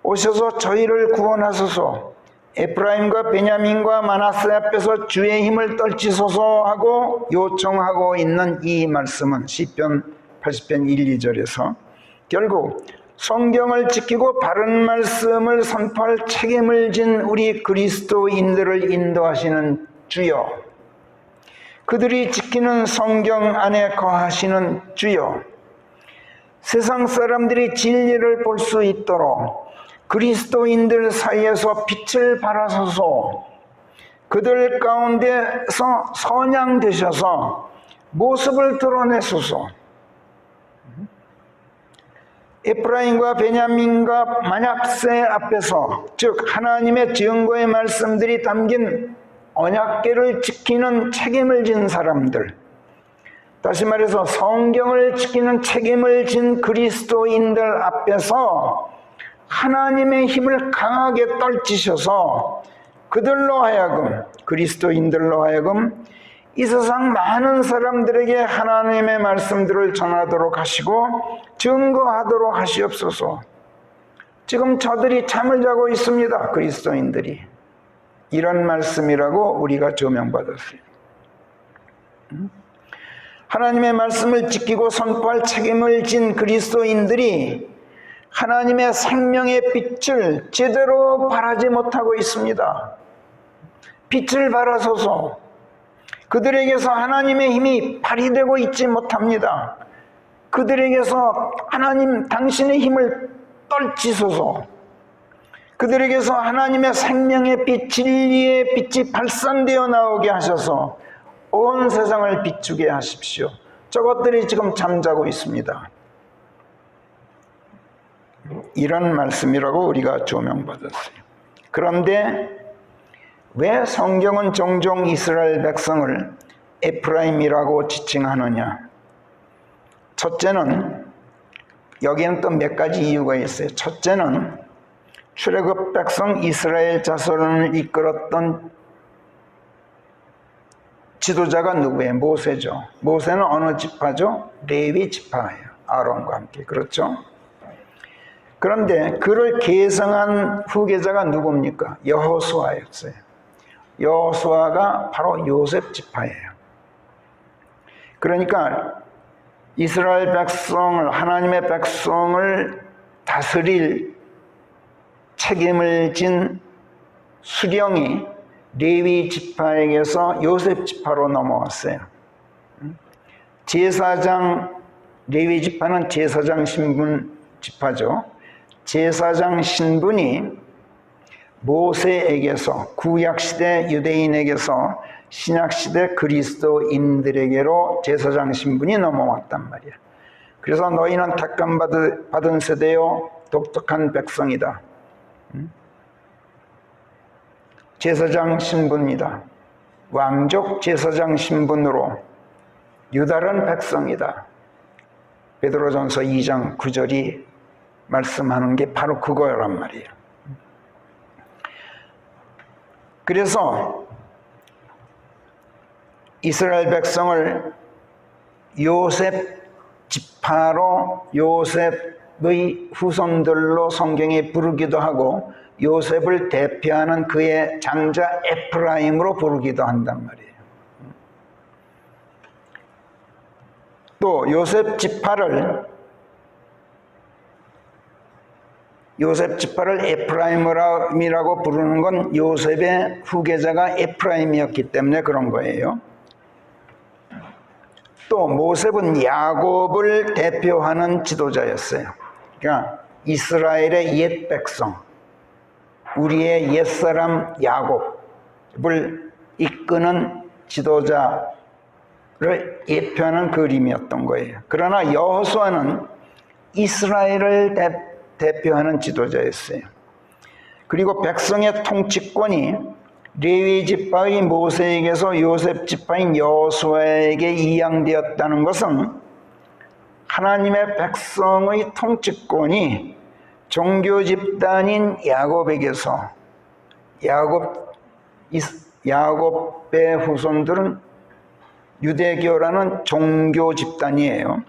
오셔서 저희를 구원하소서, 에프라임과 베냐민과 마나세 앞에서 주의 힘을 떨치소서 하고 요청하고 있는 이 말씀은 시편 80편 1, 2절에서 결국 성경을 지키고 바른 말씀을 선포할 책임을 진 우리 그리스도인들을 인도하시는 주여, 그들이 지키는 성경 안에 거하시는 주여, 세상 사람들이 진리를 볼 수 있도록 그리스도인들 사이에서 빛을 발하소서, 그들 가운데서 선양되셔서 모습을 드러내소서, 에프라임과 베냐민과 마나세 앞에서, 즉 하나님의 증거의 말씀들이 담긴 언약궤를 지키는 책임을 진 사람들, 다시 말해서 성경을 지키는 책임을 진 그리스도인들 앞에서 하나님의 힘을 강하게 떨치셔서 그들로 하여금, 그리스도인들로 하여금 이 세상 많은 사람들에게 하나님의 말씀들을 전하도록 하시고 증거하도록 하시옵소서. 지금 저들이 잠을 자고 있습니다. 그리스도인들이. 이런 말씀이라고 우리가 조명받았어요. 하나님의 말씀을 지키고 선포할 책임을 진 그리스도인들이 하나님의 생명의 빛을 제대로 발하지 못하고 있습니다. 빛을 발하소서. 그들에게서 하나님의 힘이 발휘되고 있지 못합니다. 그들에게서 하나님 당신의 힘을 떨치소서. 그들에게서 하나님의 생명의 빛, 진리의 빛이 발산되어 나오게 하셔서 온 세상을 비추게 하십시오. 저것들이 지금 잠자고 있습니다. 이런 말씀이라고 우리가 조명받았어요. 그런데 왜 성경은 종종 이스라엘 백성을 에프라임이라고 지칭하느냐? 첫째는, 여기에는 또 몇 가지 이유가 있어요. 첫째는 출애굽 백성 이스라엘 자손을 이끌었던 지도자가 누구예요? 모세죠. 모세는 어느 지파죠? 레위 지파예요. 아론과 함께. 그렇죠? 그런데 그를 계승한 후계자가 누굽니까? 여호수아였어요. 여호수아가 바로 요셉 지파예요. 그러니까 이스라엘 백성을, 하나님의 백성을 다스릴 책임을 진 수령이 레위 지파에게서 요셉 지파로 넘어왔어요. 제사장, 레위 지파는 제사장 신분 지파죠. 제사장 신분이 모세에게서, 구약시대 유대인에게서 신약시대 그리스도인들에게로 제사장 신분이 넘어왔단 말이야. 그래서 너희는 택감 받은 세대요 독특한 백성이다. 제사장 신분이다. 왕족 제사장 신분으로 유다른 백성이다. 베드로전서 2장 9절이 말씀하는 게 바로 그거란 말이에요. 그래서 이스라엘 백성을 요셉 지파로, 요셉의 후손들로 성경에 부르기도 하고 요셉을 대표하는 그의 장자 에프라임으로 부르기도 한단 말이에요. 또 요셉 지파를 에프라임이라고 부르는 건 요셉의 후계자가 에프라임이었기 때문에 그런 거예요. 또 모셉은 야곱을 대표하는 지도자였어요. 그러니까 이스라엘의 옛 백성, 우리의 옛사람 야곱을 이끄는 지도자를 예표하는 그림이었던 거예요. 그러나 여호수아는 이스라엘을 대표하는 지도자였어요. 그리고 백성의 통치권이 레위 지파의 모세에게서 요셉 지파인 여호수아에게 이양되었다는 것은 하나님의 백성의 통치권이 종교 집단인 야곱에게서, 야곱의 후손들은 유대교라는 종교 집단이에요.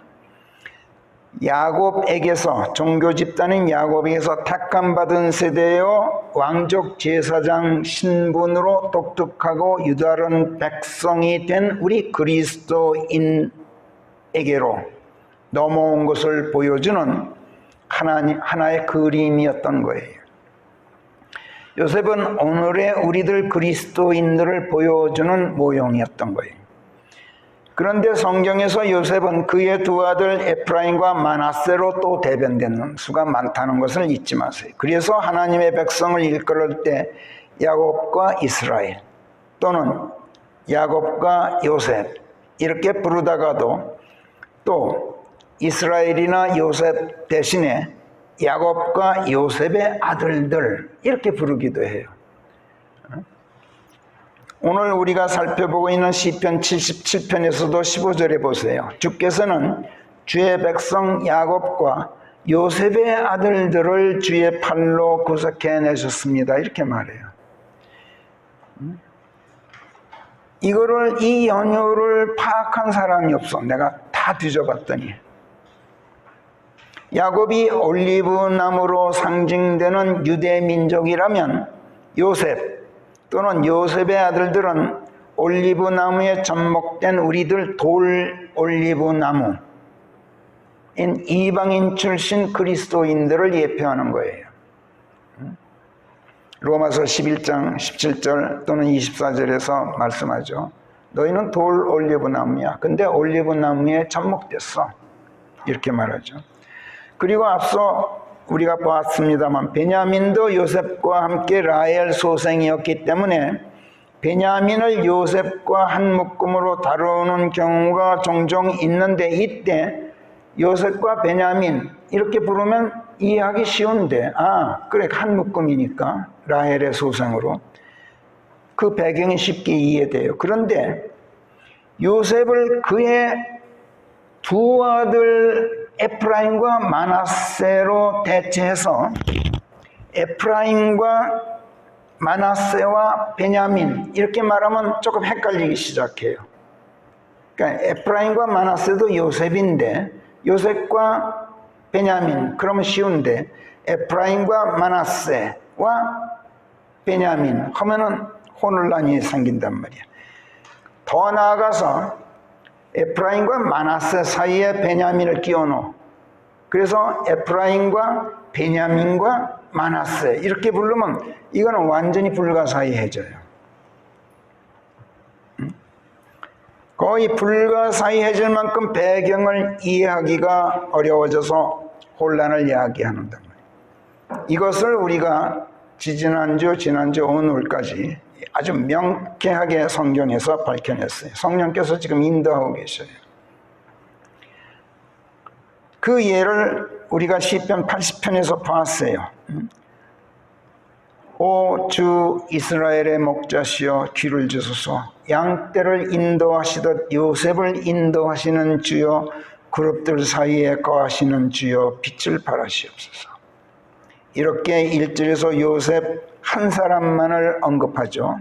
야곱에게서, 종교 집단인 야곱에게서 택함받은 세대요 왕족 제사장 신분으로 독특하고 유다른 백성이 된 우리 그리스도인에게로 넘어온 것을 보여주는 하나의 그림이었던 거예요. 요셉은 오늘의 우리들 그리스도인들을 보여주는 모형이었던 거예요. 그런데 성경에서 요셉은 그의 두 아들 에프라임과 마나세로 또 대변되는 수가 많다는 것을 잊지 마세요. 그래서 하나님의 백성을 일컬을 때 야곱과 이스라엘 또는 야곱과 요셉 이렇게 부르다가도 또 이스라엘이나 요셉 대신에 야곱과 요셉의 아들들 이렇게 부르기도 해요. 오늘 우리가 살펴보고 있는 시편 77편에서도 15절에 보세요. 주께서는 주의 백성 야곱과 요셉의 아들들을 주의 팔로 구속해내셨습니다. 이렇게 말해요. 이 연유를 파악한 사람이 없어. 내가 다 뒤져봤더니. 야곱이 올리브나무로 상징되는 유대 민족이라면 요셉 또는 요셉의 아들들은 올리브 나무에 접목된 우리들 돌 올리브 나무인 이방인 출신 그리스도인들을 예표하는 거예요. 로마서 11장 17절 또는 24절에서 말씀하죠. 너희는 돌 올리브 나무야. 근데 올리브 나무에 접목됐어. 이렇게 말하죠. 그리고 앞서 우리가 보았습니다만 베냐민도 요셉과 함께 라헬 소생이었기 때문에 베냐민을 요셉과 한 묶음으로 다루는 경우가 종종 있는데, 이때 요셉과 베냐민 이렇게 부르면 이해하기 쉬운데, 그래, 한 묶음이니까 라헬의 소생으로 그 배경이 쉽게 이해돼요. 그런데 요셉을 그의 두 아들 에프라임과 마나세로 대체해서 에프라임과 마나세와 베냐민 이렇게 말하면 조금 헷갈리기 시작해요. 그러니까 에프라임과 마나세도 요셉인데 요셉과 베냐민 그러면 쉬운데, 에프라임과 마나세와 베냐민 하면은 혼란이 생긴단 말이야. 더 나아가서 에프라임과 마나세 사이에 베냐민을 끼워넣어. 그래서 에프라임과 베냐민과 마나세 이렇게 부르면 이거는 완전히 불가사의해져요. 거의 불가사의해질 만큼 배경을 이해하기가 어려워져서 혼란을 야기하는단 말이에요. 이것을 우리가 지난주 오늘까지 아주 명쾌하게 성경에서 밝혀냈어요. 성령께서 지금 인도하고 계셔요. 그 예를 우리가 시편 80편에서 봤어요. 오 주 이스라엘의 목자시여 귀를 주소서. 양떼를 인도하시듯 요셉을 인도하시는 주여, 그룹들 사이에 거하시는 주여 빛을 발하시옵소서. 이렇게 1절에서 요셉 한 사람만을 언급하죠.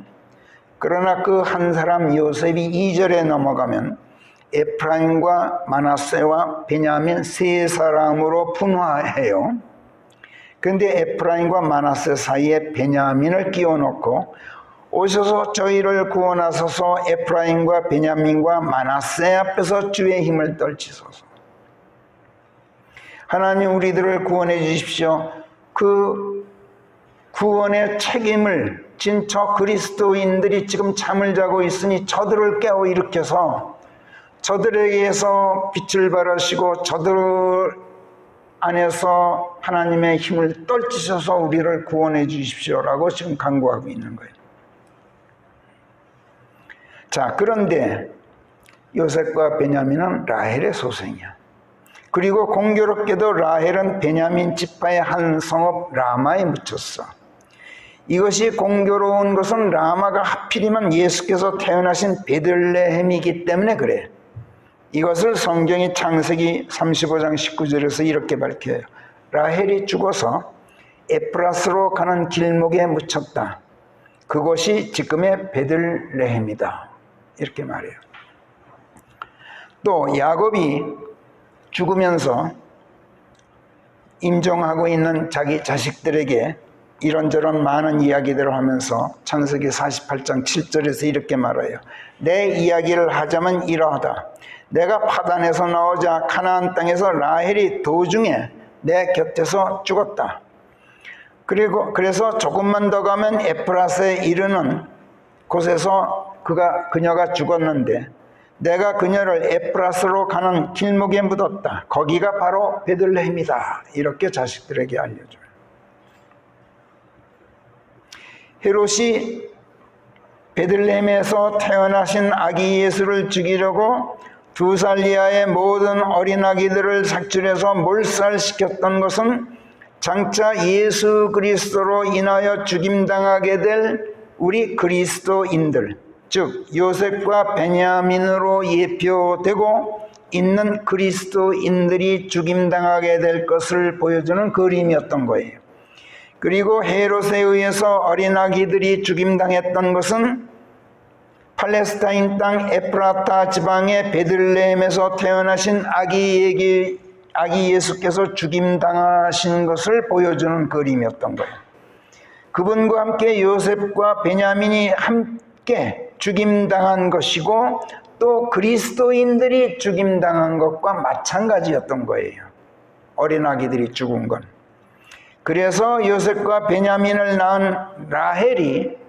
그러나 그 한 사람 요셉이 2절에 넘어가면 에프라임과 마나세와 베냐민 세 사람으로 분화해요. 그런데 에프라임과 마나세 사이에 베냐민을 끼워놓고 오셔서 저희를 구원하소서, 에프라임과 베냐민과 마나세 앞에서 주의 힘을 떨치소서. 하나님 우리들을 구원해 주십시오. 그 구원의 책임을 진 저 그리스도인들이 지금 잠을 자고 있으니 저들을 깨워 일으켜서 저들에게서 빛을 발하시고 저들 안에서 하나님의 힘을 떨치셔서 우리를 구원해 주십시오라고 지금 간구하고 있는 거예요. 자, 그런데 요셉과 베냐민은 라헬의 소생이야. 그리고 공교롭게도 라헬은 베냐민 지파의 한 성읍 라마에 묻혔어. 이것이 공교로운 것은 라마가 하필이면 예수께서 태어나신 베들레헴이기 때문에 그래. 이것을 성경이 창세기 35장 19절에서 이렇게 밝혀요. 라헬이 죽어서 에프라스로 가는 길목에 묻혔다. 그것이 지금의 베들레헴이다. 이렇게 말해요. 또 야곱이 죽으면서 임종하고 있는 자기 자식들에게 이런저런 많은 이야기들을 하면서 창세기 48장 7절에서 이렇게 말해요. 내 이야기를 하자면 이러하다. 내가 파단에서 나오자 가나안 땅에서 라헬이 도중에 내 곁에서 죽었다. 그래서 조금만 더 가면 에프라스에 이르는 곳에서 그녀가 죽었는데 내가 그녀를 에프라스로 가는 길목에 묻었다. 거기가 바로 베들레헴이다. 이렇게 자식들에게 알려줘요. 헤롯이 베들레헴에서 태어나신 아기 예수를 죽이려고 2살 이하의 모든 어린 아기들을 삭출해서 몰살시켰던 것은 장차 예수 그리스도로 인하여 죽임당하게 될 우리 그리스도인들, 즉 요셉과 베냐민으로 예표되고 있는 그리스도인들이 죽임당하게 될 것을 보여주는 그림이었던 거예요. 그리고 헤롯에 의해서 어린 아기들이 죽임당했던 것은 팔레스타인 땅 에프라타 지방의 베들레헴에서 태어나신 아기 예수께서 죽임당하신 것을 보여주는 그림이었던 거예요. 그분과 함께 요셉과 베냐민이 함께 죽임당한 것이고 또 그리스도인들이 죽임당한 것과 마찬가지였던 거예요. 어린아기들이 죽은 건. 그래서 요셉과 베냐민을 낳은 라헬이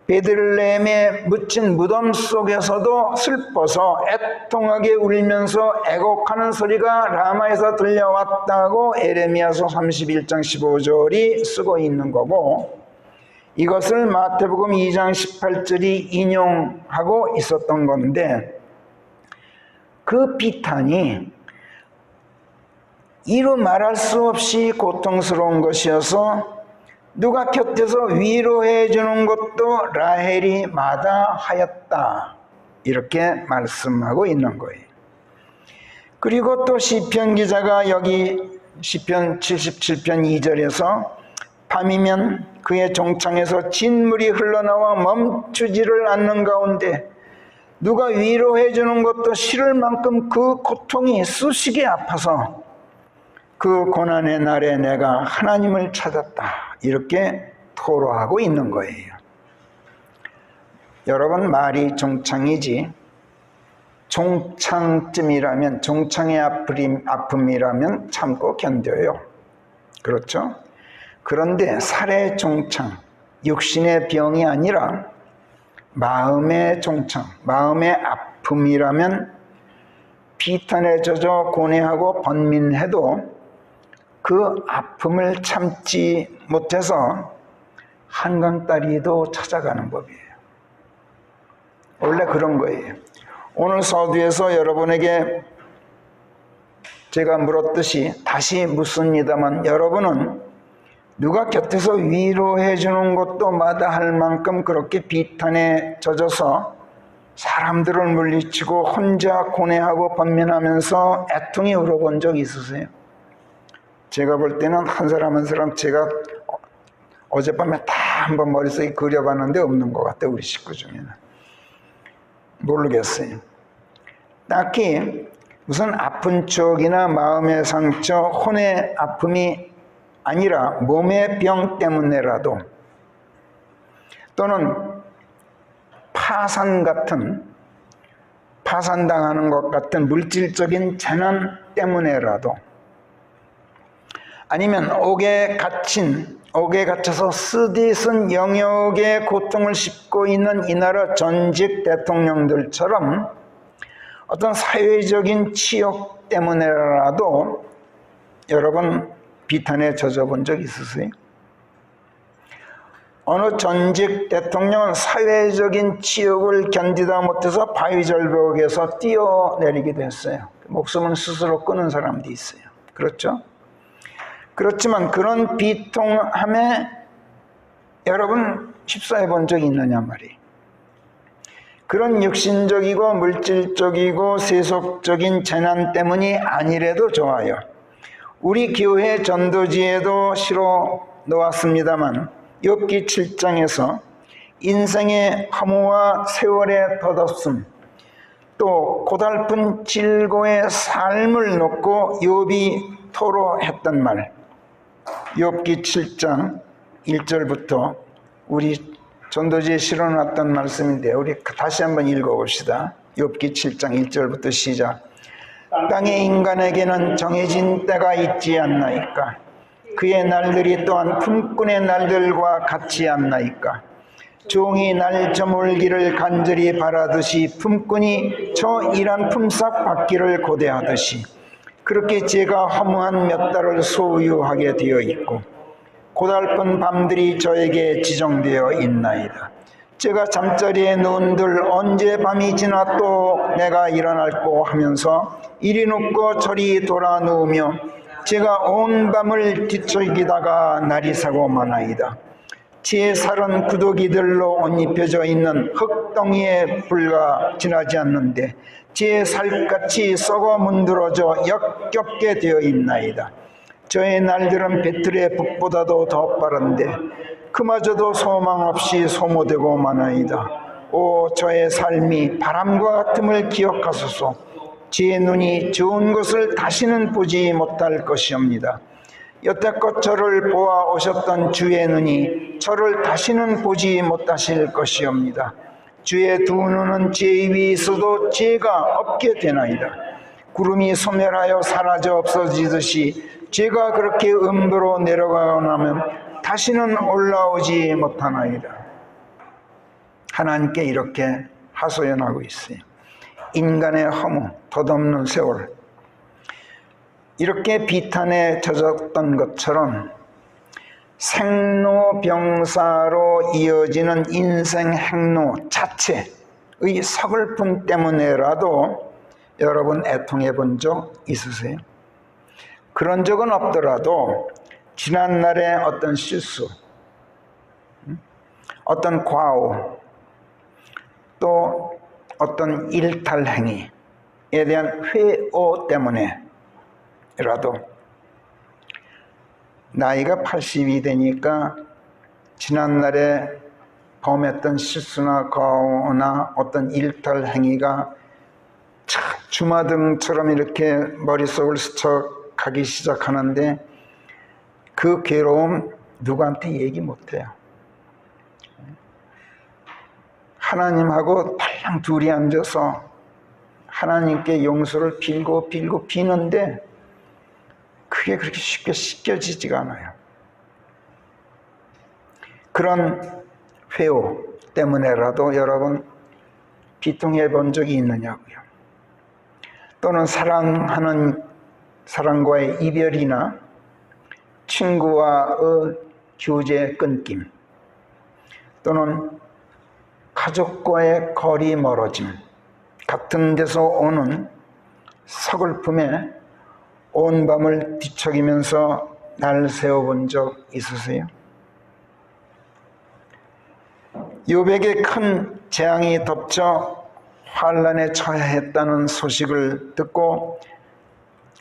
베들레헴에 묻힌 무덤 속에서도 슬퍼서 애통하게 울면서 애곡하는 소리가 라마에서 들려왔다고 에레미야서 31장 15절이 쓰고 있는 거고, 이것을 마태복음 2장 18절이 인용하고 있었던 건데, 그 비탄이 이루 말할 수 없이 고통스러운 것이어서 누가 곁에서 위로해 주는 것도 라헬이 마다하였다, 이렇게 말씀하고 있는 거예요. 그리고 또 시편 기자가 여기 시편 77편 2절에서 밤이면 그의 종창에서 진물이 흘러나와 멈추지를 않는 가운데 누가 위로해 주는 것도 싫을 만큼 그 고통이 쑤시게 아파서 그 고난의 날에 내가 하나님을 찾았다, 이렇게 토로하고 있는 거예요. 여러분, 말이 종창이지 종창쯤이라면, 종창의 아픔이라면 참고 견뎌요. 그렇죠? 그런데 살의 종창, 육신의 병이 아니라 마음의 종창, 마음의 아픔이라면 비탄에 젖어 고뇌하고 번민해도 그 아픔을 참지 못해서 한강다리도 찾아가는 법이에요. 원래 그런 거예요. 오늘 서두에서 여러분에게 제가 물었듯이 다시 묻습니다만, 여러분은 누가 곁에서 위로해 주는 것도 마다할 만큼 그렇게 비탄에 젖어서 사람들을 물리치고 혼자 고뇌하고 번민하면서 애통이 울어본 적 있으세요? 제가 볼 때는 한 사람 한 사람 제가 어젯밤에 다 한번 머릿속에 그려봤는데 없는 것 같아요. 우리 식구 중에는. 모르겠어요. 딱히 무슨 아픈 쪽이나 마음의 상처, 혼의 아픔이 아니라 몸의 병 때문에라도, 또는 파산당하는 것 같은 물질적인 재난 때문에라도, 아니면 옥에 갇혀서 쓰디쓴 영역의 고통을 싣고 있는 이 나라 전직 대통령들처럼 어떤 사회적인 치욕 때문에라도 여러분 비탄에 젖어본 적 있으세요? 어느 전직 대통령은 사회적인 치욕을 견디다 못해서 바위절벽에서 뛰어내리기도 했어요. 목숨을 스스로 끊은 사람도 있어요. 그렇죠? 그렇지만 그런 비통함에 여러분 휩싸여 본 적이 있느냐 말이에요. 그런 육신적이고 물질적이고 세속적인 재난 때문이 아니래도 좋아요. 우리 교회 전도지에도 실어 놓았습니다만, 욥기 7장에서 인생의 허무와 세월의 덧없음, 또 고달픈 질고의 삶을 놓고 욥이 토로했던 말, 욥기 7장 1절부터 우리 전도지에 실어놨던 말씀인데, 우리 다시 한번 읽어봅시다. 욥기 7장 1절부터 시작. 땅의 인간에게는 정해진 때가 있지 않나이까? 그의 날들이 또한 품꾼의 날들과 같지 않나이까? 종이 날 저물기를 간절히 바라듯이 품꾼이 저 일한 품삯 받기를 고대하듯이, 그렇게 제가 허무한 몇 달을 소유하게 되어 있고 고달픈 밤들이 저에게 지정되어 있나이다. 제가 잠자리에 누운들 언제 밤이 지나 또 내가 일어날꼬 하면서 이리 눕고 저리 돌아 누우며 제가 온 밤을 뒤척이다가 날이 새고 마나이다. 제 살은 구더기들로 옷 입혀져 있는 흙덩이에 불과 지나지 않는데 제 살같이 썩어 문드러져 역겹게 되어 있나이다. 저의 날들은 배틀의 북보다도 더 빠른데 그마저도 소망 없이 소모되고 마나이다. 오, 저의 삶이 바람과 같음을 기억하소서. 제 눈이 좋은 것을 다시는 보지 못할 것이옵니다. 여태껏 저를 보아 오셨던 주의 눈이 저를 다시는 보지 못하실 것이옵니다. 주의 두 눈은 죄 위에 있어도 죄가 없게 되나이다. 구름이 소멸하여 사라져 없어지듯이 죄가 그렇게 음부로 내려가고 나면 다시는 올라오지 못하나이다. 하나님께 이렇게 하소연하고 있어요. 인간의 허무, 덧없는 세월, 이렇게 비탄에 젖었던 것처럼 생로병사로 이어지는 인생 행로 자체의 서글픔 때문에라도 여러분 애통해 본 적 있으세요? 그런 적은 없더라도 지난날의 어떤 실수, 어떤 과오, 또 어떤 일탈 행위에 대한 회오 때문에라도 나이가 80이 되니까 지난날에 범했던 실수나 과오나 어떤 일탈 행위가 주마등처럼 이렇게 머릿속을 스쳐가기 시작하는데 그 괴로움 누구한테 얘기 못해요. 하나님하고 딸랑 둘이 앉아서 하나님께 용서를 빌고 비는데 그게 그렇게 쉽게 씻겨지지가 않아요. 그런 회오 때문에라도 여러분 비통해 본 적이 있느냐고요. 또는 사랑과의 이별이나 친구와의 교제 끊김, 또는 가족과의 거리 멀어짐 같은 데서 오는 서글픔에 온 밤을 뒤척이면서 날 세워본 적 있으세요? 욥에게 큰 재앙이 덮쳐 환난에 처해야 했다는 소식을 듣고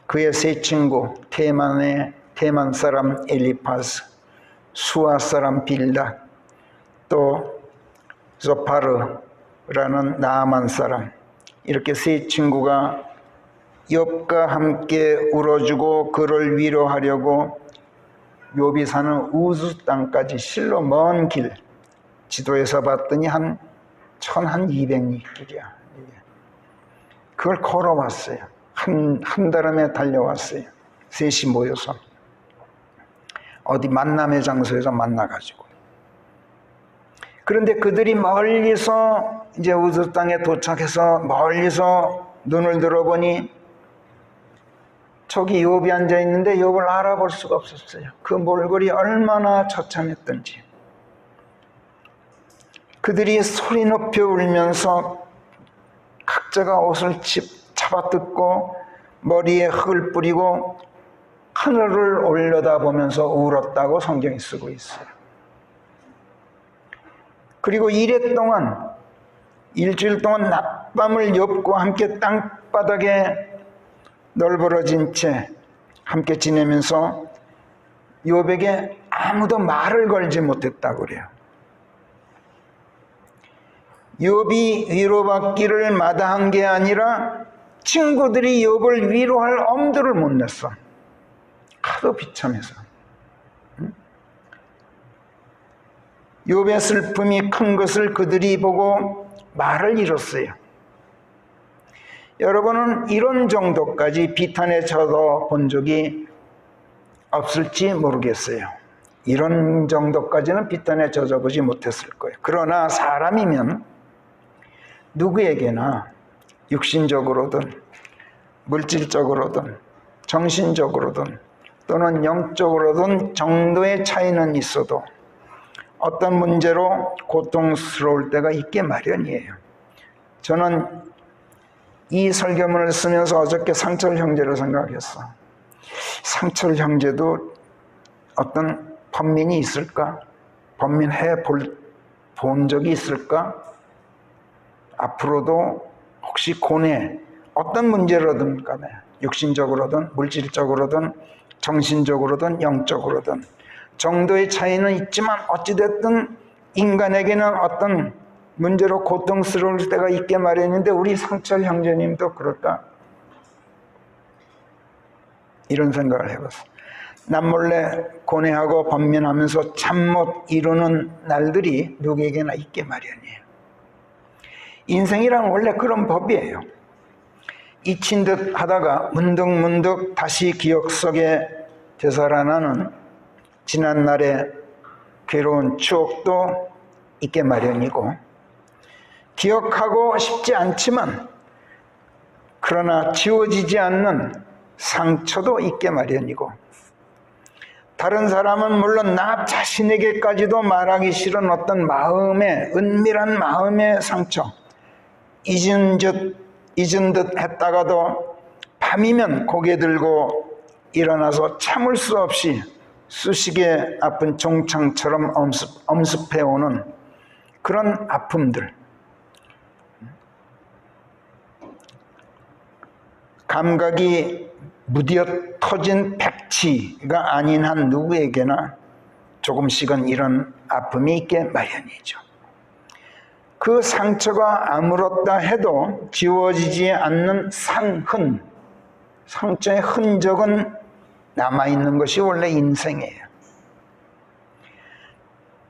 그의 세 친구 테만 사람 엘리파스, 수아 사람 빌닷, 또 조파르라는 나아만 사람, 이렇게 세 친구가 욥과 함께 울어주고 그를 위로하려고 욥이 사는 우즈 땅까지 실로 먼 길, 지도에서 봤더니 한 1200리 길이야. 그걸 걸어왔어요. 한 달음에 달려왔어요. 셋이 모여서 어디 만남의 장소에서 만나가지고. 그런데 그들이 멀리서 이제 우즈 땅에 도착해서 멀리서 눈을 들어보니 저기 욥이 앉아 있는데 욥을 알아볼 수가 없었어요. 그 몰골이 얼마나 처참했던지. 그들이 소리 높여 울면서 각자가 옷을 잡아뜯고 머리에 흙을 뿌리고 하늘을 올려다보면서 울었다고 성경이 쓰고 있어요. 그리고 일주일 동안 낮밤을 욥과 함께 땅바닥에 널브러진 채 함께 지내면서 욥에게 아무도 말을 걸지 못했다고 그래요. 욥이 위로받기를 마다한 게 아니라 친구들이 욥을 위로할 엄두를 못 냈어. 하도 비참해서. 욥의 슬픔이 큰 것을 그들이 보고 말을 잃었어요. 여러분은 이런 정도까지 비탄에 젖어 본 적이 없을지 모르겠어요. 이런 정도까지는 비탄에 젖어 보지 못했을 거예요. 그러나 사람이면 누구에게나 육신적으로든 물질적으로든 정신적으로든 또는 영적으로든 정도의 차이는 있어도 어떤 문제로 고통스러울 때가 있게 마련이에요. 저는 이 설교문을 쓰면서 어저께 상철 형제를 생각했어. 상철 형제도 어떤 번민이 있을까? 번민해 본 적이 있을까? 앞으로도 혹시 고뇌, 어떤 문제로든 간에 육신적으로든 물질적으로든 정신적으로든 영적으로든 정도의 차이는 있지만 어찌됐든 인간에게는 어떤 문제로 고통스러울 때가 있게 마련인데 우리 상철 형제님도 그럴까? 이런 생각을 해봤어. 남몰래 고뇌하고 번민하면서 잠 못 이루는 날들이 누구에게나 있게 마련이에요. 인생이란 원래 그런 법이에요. 잊힌 듯 하다가 문득문득 다시 기억 속에 되살아나는 지난날의 괴로운 추억도 있게 마련이고, 기억하고 싶지 않지만 그러나 지워지지 않는 상처도 있게 마련이고, 다른 사람은 물론 나 자신에게까지도 말하기 싫은 어떤 마음의, 은밀한 마음의 상처, 잊은 듯 했다가도 밤이면 고개 들고 일어나서 참을 수 없이 쑤시게 아픈 종창처럼 엄습해오는 그런 아픔들, 감각이 무디어 터진 백치가 아닌 한 누구에게나 조금씩은 이런 아픔이 있게 마련이죠. 그 상처가 아물었다 해도 지워지지 않는 상흔, 상처의 흔적은 남아있는 것이 원래 인생이에요.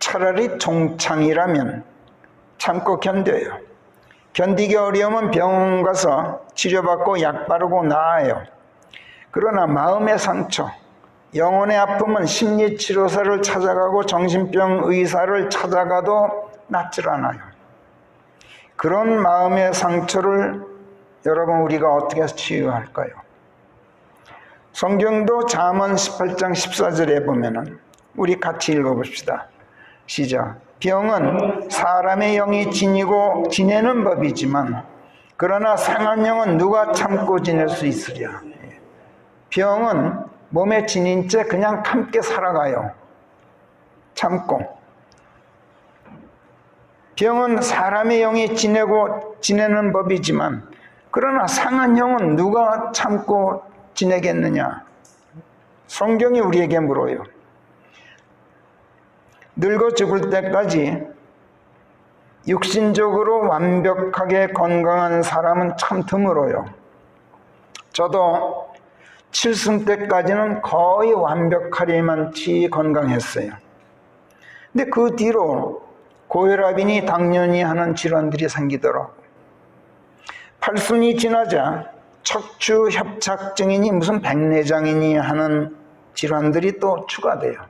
차라리 종창이라면 참고 견뎌요. 견디기 어려우면 병원 가서 치료받고 약 바르고 나아요. 그러나 마음의 상처, 영혼의 아픔은 심리치료사를 찾아가고 정신병 의사를 찾아가도 낫질 않아요. 그런 마음의 상처를 여러분 우리가 어떻게 치유할까요? 성경도 잠언 18장 14절에 보면은 우리 같이 읽어봅시다. 시작. 병은 사람의 영이 지내는 법이지만 그러나 상한 영은 누가 참고 지낼 수 있으랴. 병은 몸에 지닌 채 그냥 함께 살아가요. 참고. 병은 사람의 영이 지내는 법이지만 그러나 상한 영은 누가 참고 지내겠느냐. 성경이 우리에게 물어요. 늙어 죽을 때까지 육신적으로 완벽하게 건강한 사람은 참 드물어요. 저도 7순 때까지는 거의 완벽하리만치 건강했어요. 근데 그 뒤로 고혈압이니 당뇨니 하는 질환들이 생기더라고요. 8순이 지나자 척추 협착증이니 무슨 백내장이니 하는 질환들이 또 추가돼요.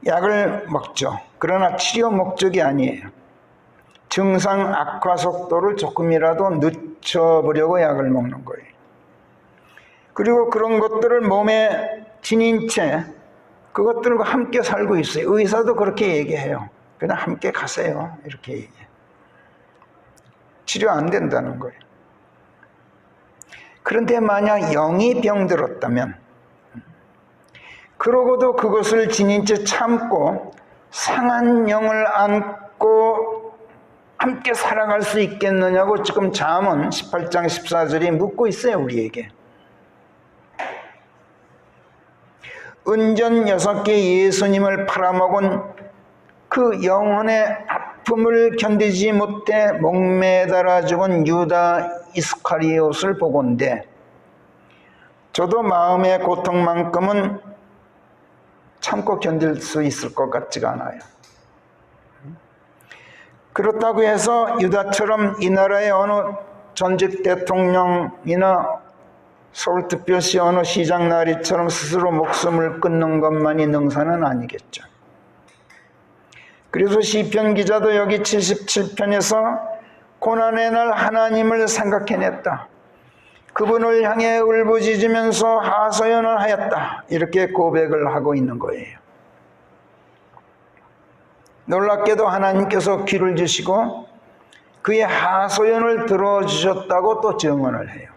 약을 먹죠. 그러나 치료 목적이 아니에요. 증상 악화 속도를 조금이라도 늦춰보려고 약을 먹는 거예요. 그리고 그런 것들을 몸에 지닌 채 그것들과 함께 살고 있어요. 의사도 그렇게 얘기해요. 그냥 함께 가세요. 이렇게 얘기해요. 치료 안 된다는 거예요. 그런데 만약 영이 병들었다면 그러고도 그것을 지닌 채 참고 상한 영을 안고 함께 살아갈 수 있겠느냐고 지금 잠언 18장 14절이 묻고 있어요. 우리에게. 은전 6개 예수님을 팔아먹은 그 영혼의 아픔을 견디지 못해 목매달아 죽은 유다 이스카리옷을 보건대 저도 마음의 고통만큼은 참고 견딜 수 있을 것 같지가 않아요. 그렇다고 해서 유다처럼 이 나라의 어느 전직 대통령이나 서울특별시 어느 시장 나리처럼 스스로 목숨을 끊는 것만이 능사는 아니겠죠. 그래서 시편 기자도 여기 77편에서 고난의 날 하나님을 생각해냈다. 그분을 향해 울부짖으면서 하소연을 하였다. 이렇게 고백을 하고 있는 거예요. 놀랍게도 하나님께서 귀를 주시고 그의 하소연을 들어주셨다고 또 증언을 해요.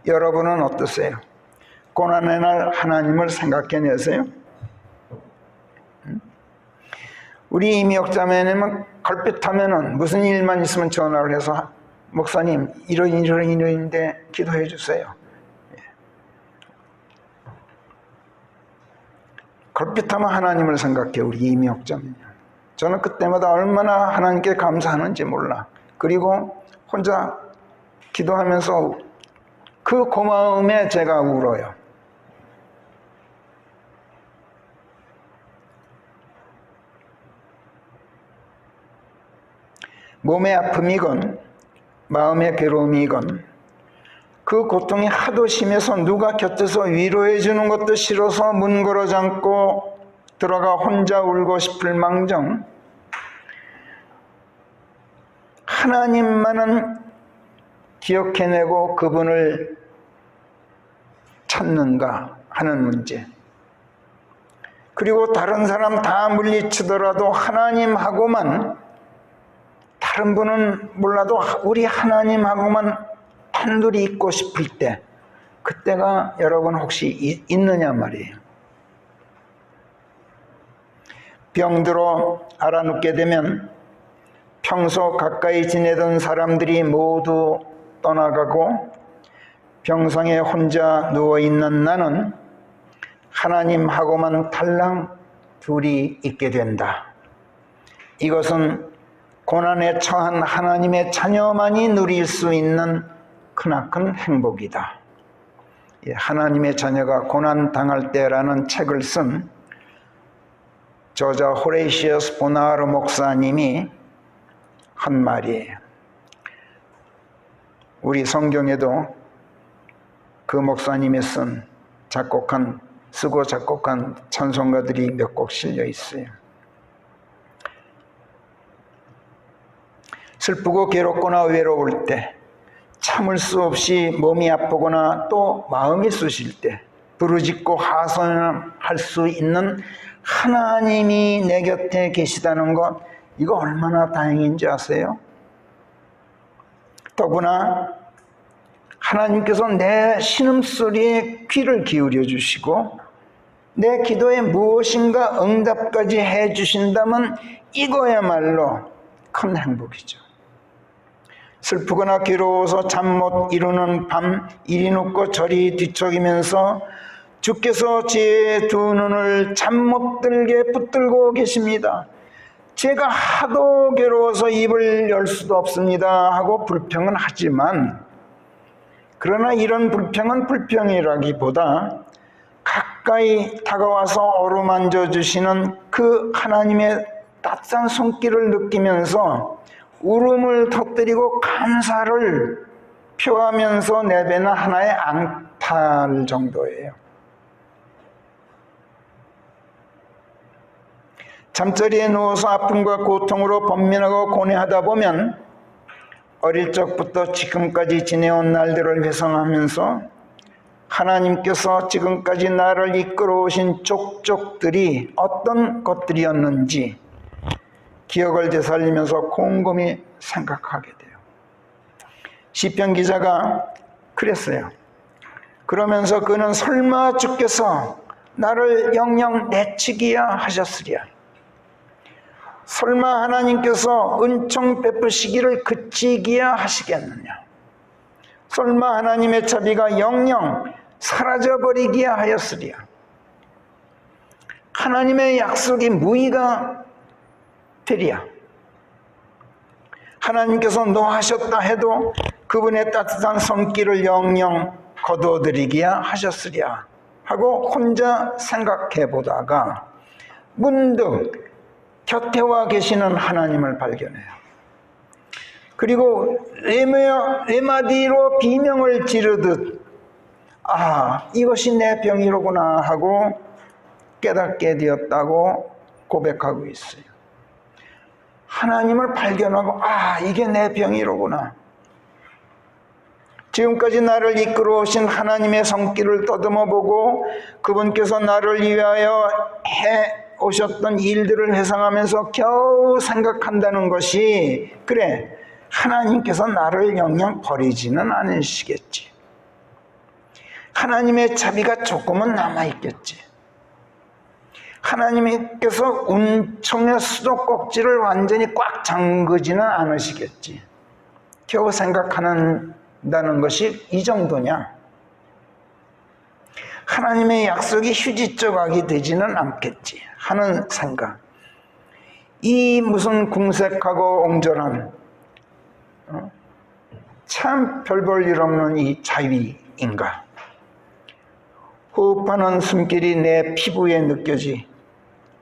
여러분은 어떠세요? 고난의 날 하나님을 생각해내세요? 우리 이미옥자매님은 걸핏하면은 무슨 일만 있으면 전화를 해서 목사님 이런 일인데 기도해 주세요. 걸핏하면 하나님을 생각해 우리 이미옥자매님. 저는 그때마다 얼마나 하나님께 감사하는지 몰라. 그리고 혼자 기도하면서 그 고마움에 제가 울어요. 몸의 아픔이건 마음의 괴로움이건 그 고통이 하도 심해서 누가 곁에서 위로해 주는 것도 싫어서 문 걸어 잠고 들어가 혼자 울고 싶을 망정 하나님만은 기억해내고 그분을 찾는가 하는 문제. 그리고 다른 사람 다 물리치더라도 하나님하고만, 다른 분은 몰라도 우리 하나님하고만 단둘이 있고 싶을 때, 그때가 여러분 혹시 있느냐 말이에요. 병들어 알아눕게 되면 평소 가까이 지내던 사람들이 모두 떠나가고 병상에 혼자 누워있는 나는 하나님하고만 달랑 둘이 있게 된다. 이것은 고난에 처한 하나님의 자녀만이 누릴 수 있는 크나큰 행복이다. 하나님의 자녀가 고난당할 때라는 책을 쓴 저자 호레이시어스 보나르 목사님이 한 말이에요. 우리 성경에도 그 목사님이 쓰고 작곡한 찬송가들이 몇 곡 실려 있어요. 슬프고 괴롭거나 외로울 때, 참을 수 없이 몸이 아프거나 또 마음이 쑤실 때 부르짖고 하소연할 수 있는 하나님이 내 곁에 계시다는 것, 이거 얼마나 다행인지 아세요? 더구나 하나님께서 내 신음소리에 귀를 기울여 주시고 내 기도에 무엇인가 응답까지 해 주신다면 이거야말로 큰 행복이죠. 슬프거나 괴로워서 잠 못 이루는 밤, 이리 눕고 저리 뒤척이면서 주께서 제 두 눈을 잠 못 들게 붙들고 계십니다. 제가 하도 괴로워서 입을 열 수도 없습니다 하고 불평은 하지만, 그러나 이런 불평은 불평이라기보다 가까이 다가와서 어루만져 주시는 그 하나님의 따뜻한 손길을 느끼면서 울음을 터뜨리고 감사를 표하면서 내뱉는 하나의 앙탈 정도예요. 잠자리에 누워서 아픔과 고통으로 번민하고 고뇌하다 보면 어릴 적부터 지금까지 지내온 날들을 회상하면서 하나님께서 지금까지 나를 이끌어오신 족족들이 어떤 것들이었는지 기억을 되살리면서 곰곰이 생각하게 돼요. 시편 기자가 그랬어요. 그러면서 그는 설마 주께서 나를 영영 내치기야 하셨으랴. 설마 하나님께서 은총 베푸시기를 그치기야 하시겠느냐. 설마 하나님의 자비가 영영 사라져버리기야 하였으랴. 하나님의 약속이 무의가 되리야. 하나님께서 노하셨다 해도 그분의 따뜻한 손길을 영영 거두어드리기야 하셨으랴 하고 혼자 생각해 보다가 문득 곁에 와 계시는 하나님을 발견해요. 그리고 레마디로 비명을 지르듯 이것이 내 병이로구나 하고 깨닫게 되었다고 고백하고 있어요. 하나님을 발견하고 이게 내 병이로구나. 지금까지 나를 이끌어 오신 하나님의 손길을 더듬어 보고 그분께서 나를 위하여 해 오셨던 일들을 회상하면서 겨우 생각한다는 것이, 그래, 하나님께서 나를 영영 버리지는 않으시겠지. 하나님의 자비가 조금은 남아있겠지. 하나님께서 은총의 수도꼭지를 완전히 꽉 잠그지는 않으시겠지. 겨우 생각한다는 것이 이 정도냐? 하나님의 약속이 휴지 조각이 되지는 않겠지 하는 생각. 이 무슨 궁색하고 옹졸한 참 별 볼 일 없는 이 자위인가. 호흡하는 숨길이 내 피부에 느껴지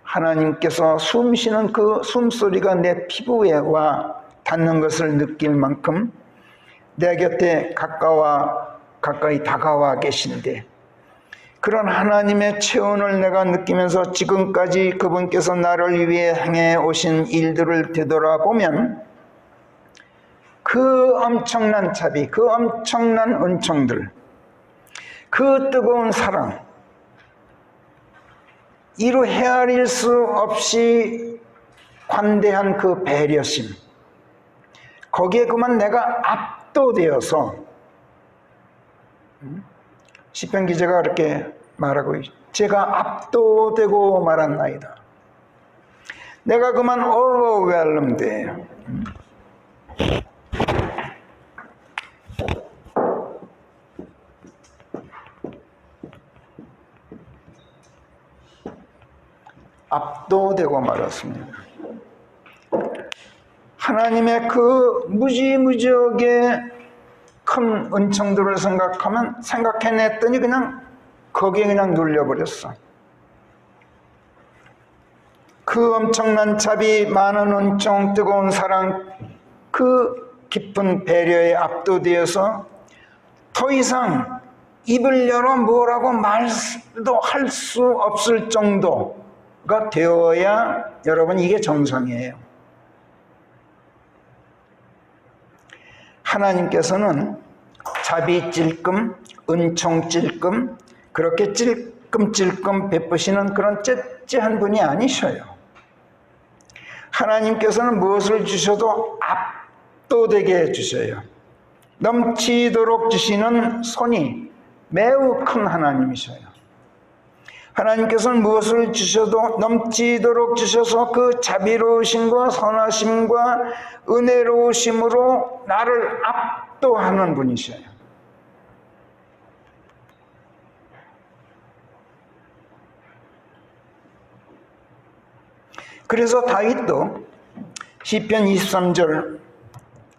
하나님께서 숨쉬는 그 숨소리가 내 피부에 와 닿는 것을 느낄 만큼 내 곁에 가까이 다가와 계신데, 그런 하나님의 체온을 내가 느끼면서 지금까지 그분께서 나를 위해 행해 오신 일들을 되돌아보면 그 엄청난 자비, 그 엄청난 은총들, 그 뜨거운 사랑, 이루 헤아릴 수 없이 관대한 그 배려심, 거기에 그만 내가 압도되어서, 시편 기자가 그렇게 말하고 있죠. 제가 압도되고 말았나이다. 내가 그만 overwhelmed. 압도되고 말았습니다. 하나님의 그 무지무지하게 큰 은총들을 생각해냈더니 그냥 거기에 그냥 눌려버렸어. 그 엄청난 자비, 많은 은총, 뜨거운 사랑, 그 깊은 배려에 압도되어서 더 이상 입을 열어 뭐라고 말도 할 수 없을 정도가 되어야, 여러분, 이게 정상이에요. 하나님께서는 자비 찔끔, 은총 찔끔, 그렇게 찔끔찔끔 베푸시는 그런 째째한 분이 아니셔요. 하나님께서는 무엇을 주셔도 압도되게 해주셔요. 넘치도록 주시는 손이 매우 큰 하나님이셔요. 하나님께서는 무엇을 주셔도 넘치도록 주셔서 그 자비로우심과 선하심과 은혜로우심으로 나를 압도하는 분이셔요. 그래서 다윗도 시편 23장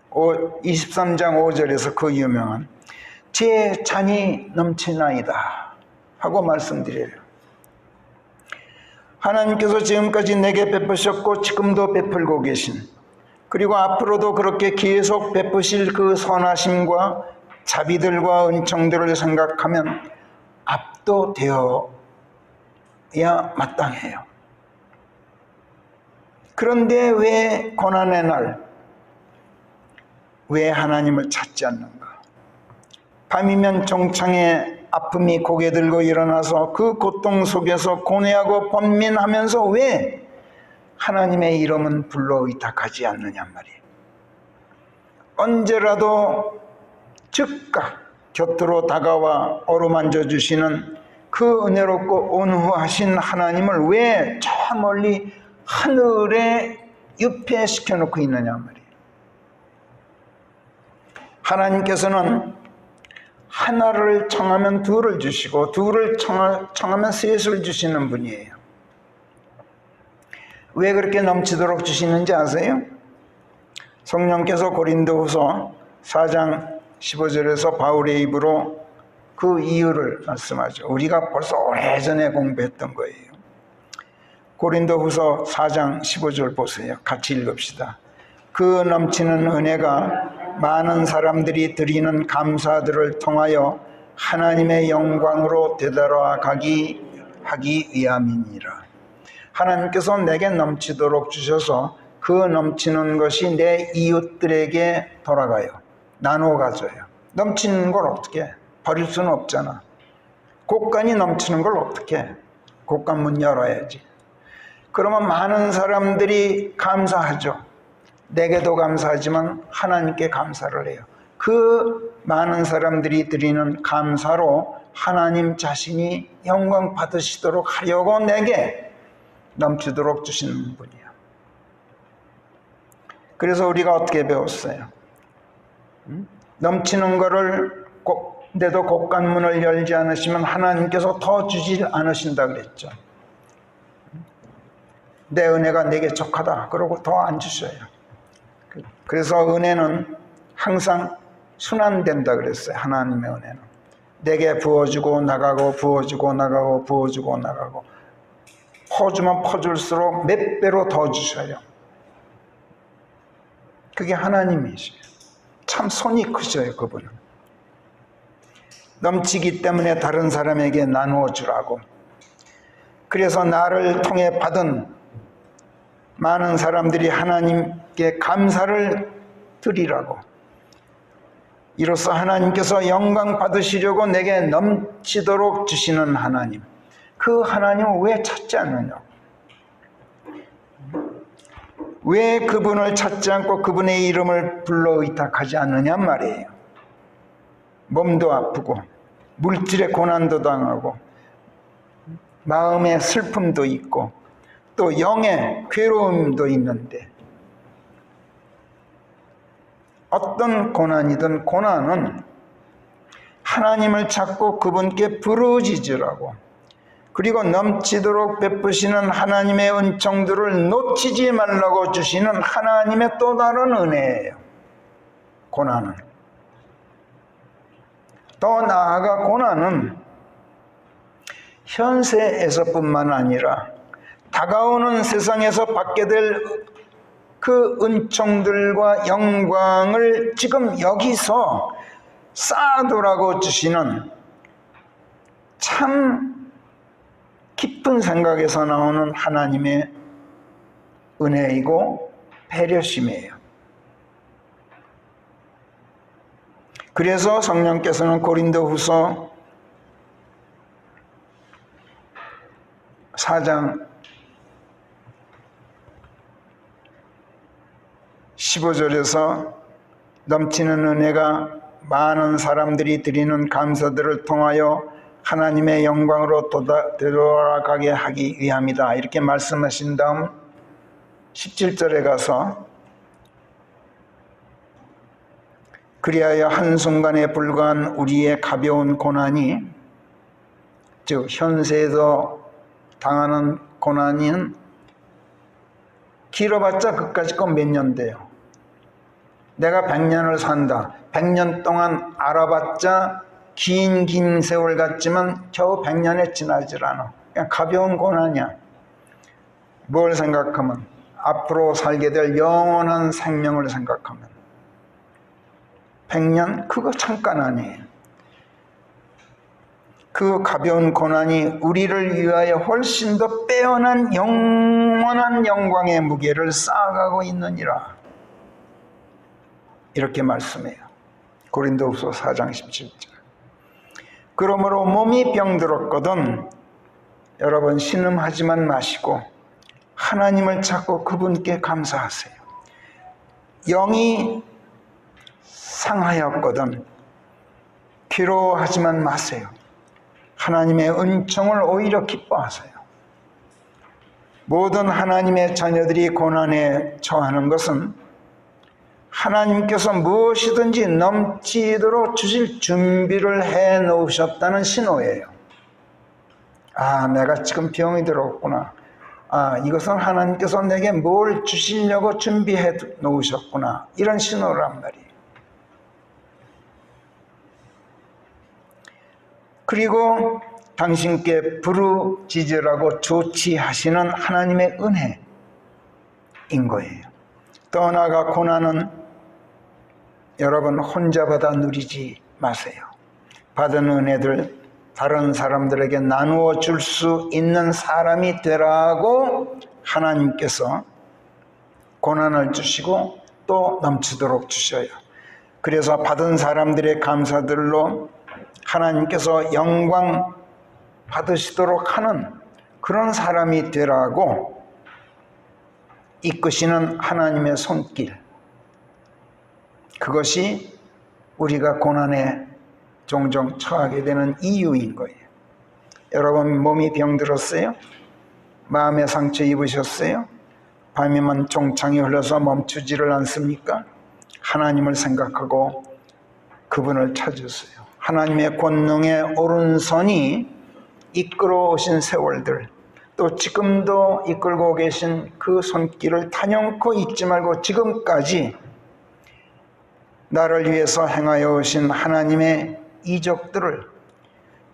5절에서 그 유명한 제 잔이 넘치나이다 하고 말씀드려요. 하나님께서 지금까지 내게 베푸셨고 지금도 베풀고 계신, 그리고 앞으로도 그렇게 계속 베푸실 그 선하심과 자비들과 은총들을 생각하면 압도되어야 마땅해요. 그런데 왜 고난의 날, 왜 하나님을 찾지 않는가? 밤이면 종창에 아픔이 고개 들고 일어나서 그 고통 속에서 고뇌하고 번민하면서 왜 하나님의 이름은 불러 의탁하지 않느냐 말이에요. 언제라도 즉각 곁으로 다가와 어루만져 주시는 그 은혜롭고 온후하신 하나님을 왜 저 멀리 하늘에 유폐시켜 놓고 있느냐 말이에요. 하나님께서는 하나를 청하면 둘을 주시고 둘을 청하면 셋을 주시는 분이에요. 왜 그렇게 넘치도록 주시는지 아세요? 성령께서 고린도후서 4장 15절에서 바울의 입으로 그 이유를 말씀하죠. 우리가 벌써 오래전에 공부했던 거예요. 고린도후서 4장 15절 보세요. 같이 읽읍시다. 그 넘치는 은혜가 많은 사람들이 드리는 감사들을 통하여 하나님의 영광으로 되돌아가기 하기 위함이니라. 하나님께서 내게 넘치도록 주셔서 그 넘치는 것이 내 이웃들에게 돌아가요. 나눠 가져요. 넘치는 걸 어떻게 해? 버릴 수는 없잖아. 곳간이 넘치는 걸 어떻게 해? 곳간 문 열어야지. 그러면 많은 사람들이 감사하죠. 내게도 감사하지만 하나님께 감사를 해요. 그 많은 사람들이 드리는 감사로 하나님 자신이 영광 받으시도록 하려고 내게 넘치도록 주시는 분이에요. 그래서 우리가 어떻게 배웠어요? 넘치는 거를 내도 곳간문을 열지 않으시면 하나님께서 더 주지 않으신다 그랬죠. 내 은혜가 내게 족하다 그러고 더 안 주셔요. 그래서 은혜는 항상 순환된다 그랬어요. 하나님의 은혜는 내게 부어주고 나가고 부어주고 나가고 부어주고 나가고, 퍼주면 퍼줄수록 몇 배로 더 주셔요. 그게 하나님이시죠. 참 손이 크셔요, 그분은. 넘치기 때문에 다른 사람에게 나누어 주라고. 그래서 나를 통해 받은 많은 사람들이 하나님께 감사를 드리라고. 이로써 하나님께서 영광 받으시려고 내게 넘치도록 주시는 하나님. 그 하나님을 왜 찾지 않느냐고. 왜 그분을 찾지 않고 그분의 이름을 불러 의탁하지 않느냐 말이에요. 몸도 아프고 물질의 고난도 당하고 마음의 슬픔도 있고 또 영의 괴로움도 있는데, 어떤 고난이든 고난은 하나님을 찾고 그분께 부르짖으라고, 그리고 넘치도록 베푸시는 하나님의 은총들을 놓치지 말라고 주시는 하나님의 또 다른 은혜예요. 고난은. 더 나아가 고난은 현세에서뿐만 아니라 다가오는 세상에서 받게 될 그 은총들과 영광을 지금 여기서 쌓아두라고 주시는 참 깊은 생각에서 나오는 하나님의 은혜이고 배려심이에요. 그래서 성령께서는 고린도후서 4장 15절에서 넘치는 은혜가 많은 사람들이 드리는 감사들을 통하여 하나님의 영광으로 되돌아가게 하기 위함이다, 이렇게 말씀하신 다음 17절에 가서 그리하여 한순간에 불과한 우리의 가벼운 고난이, 즉 현세에서 당하는 고난은 길어봤자 그까짓 건 몇 년 돼요. 내가 100년을 산다. 100년 동안 알아봤자 긴 세월 같지만 겨우 100년에 지나질 않아. 그냥 가벼운 고난이야. 뭘 생각하면? 앞으로 살게 될 영원한 생명을 생각하면 100년? 그거 잠깐 아니에요. 그 가벼운 고난이 우리를 위하여 훨씬 더 빼어난 영원한 영광의 무게를 쌓아가고 있느니라, 이렇게 말씀해요. 고린도후서 4장 17절. 그러므로 몸이 병들었거든 여러분 신음하지만 마시고 하나님을 찾고 그분께 감사하세요. 영이 상하였거든 괴로워하지만 마세요. 하나님의 은총을 오히려 기뻐하세요. 모든 하나님의 자녀들이 고난에 처하는 것은 하나님께서 무엇이든지 넘치도록 주실 준비를 해 놓으셨다는 신호예요. 아, 내가 지금 병이 들었구나. 아, 이것은 하나님께서 내게 뭘 주시려고 준비해 놓으셨구나. 이런 신호란 말이에요. 그리고 당신께 부르짖으라고 조치하시는 하나님의 은혜인 거예요. 또 나아가 고난은 여러분 혼자 받아 누리지 마세요. 받은 은혜들 다른 사람들에게 나누어 줄 수 있는 사람이 되라고 하나님께서 고난을 주시고 또 넘치도록 주셔요. 그래서 받은 사람들의 감사들로 하나님께서 영광 받으시도록 하는 그런 사람이 되라고 이끄시는 하나님의 손길, 그것이 우리가 고난에 종종 처하게 되는 이유인 거예요. 여러분 몸이 병들었어요? 마음에 상처 입으셨어요? 밤이면 종창이 흘러서 멈추지를 않습니까? 하나님을 생각하고 그분을 찾으세요. 하나님의 권능의 오른손이 이끌어 오신 세월들, 또 지금도 이끌고 계신 그 손길을 단연코 잊지 말고 지금까지 나를 위해서 행하여 오신 하나님의 이적들을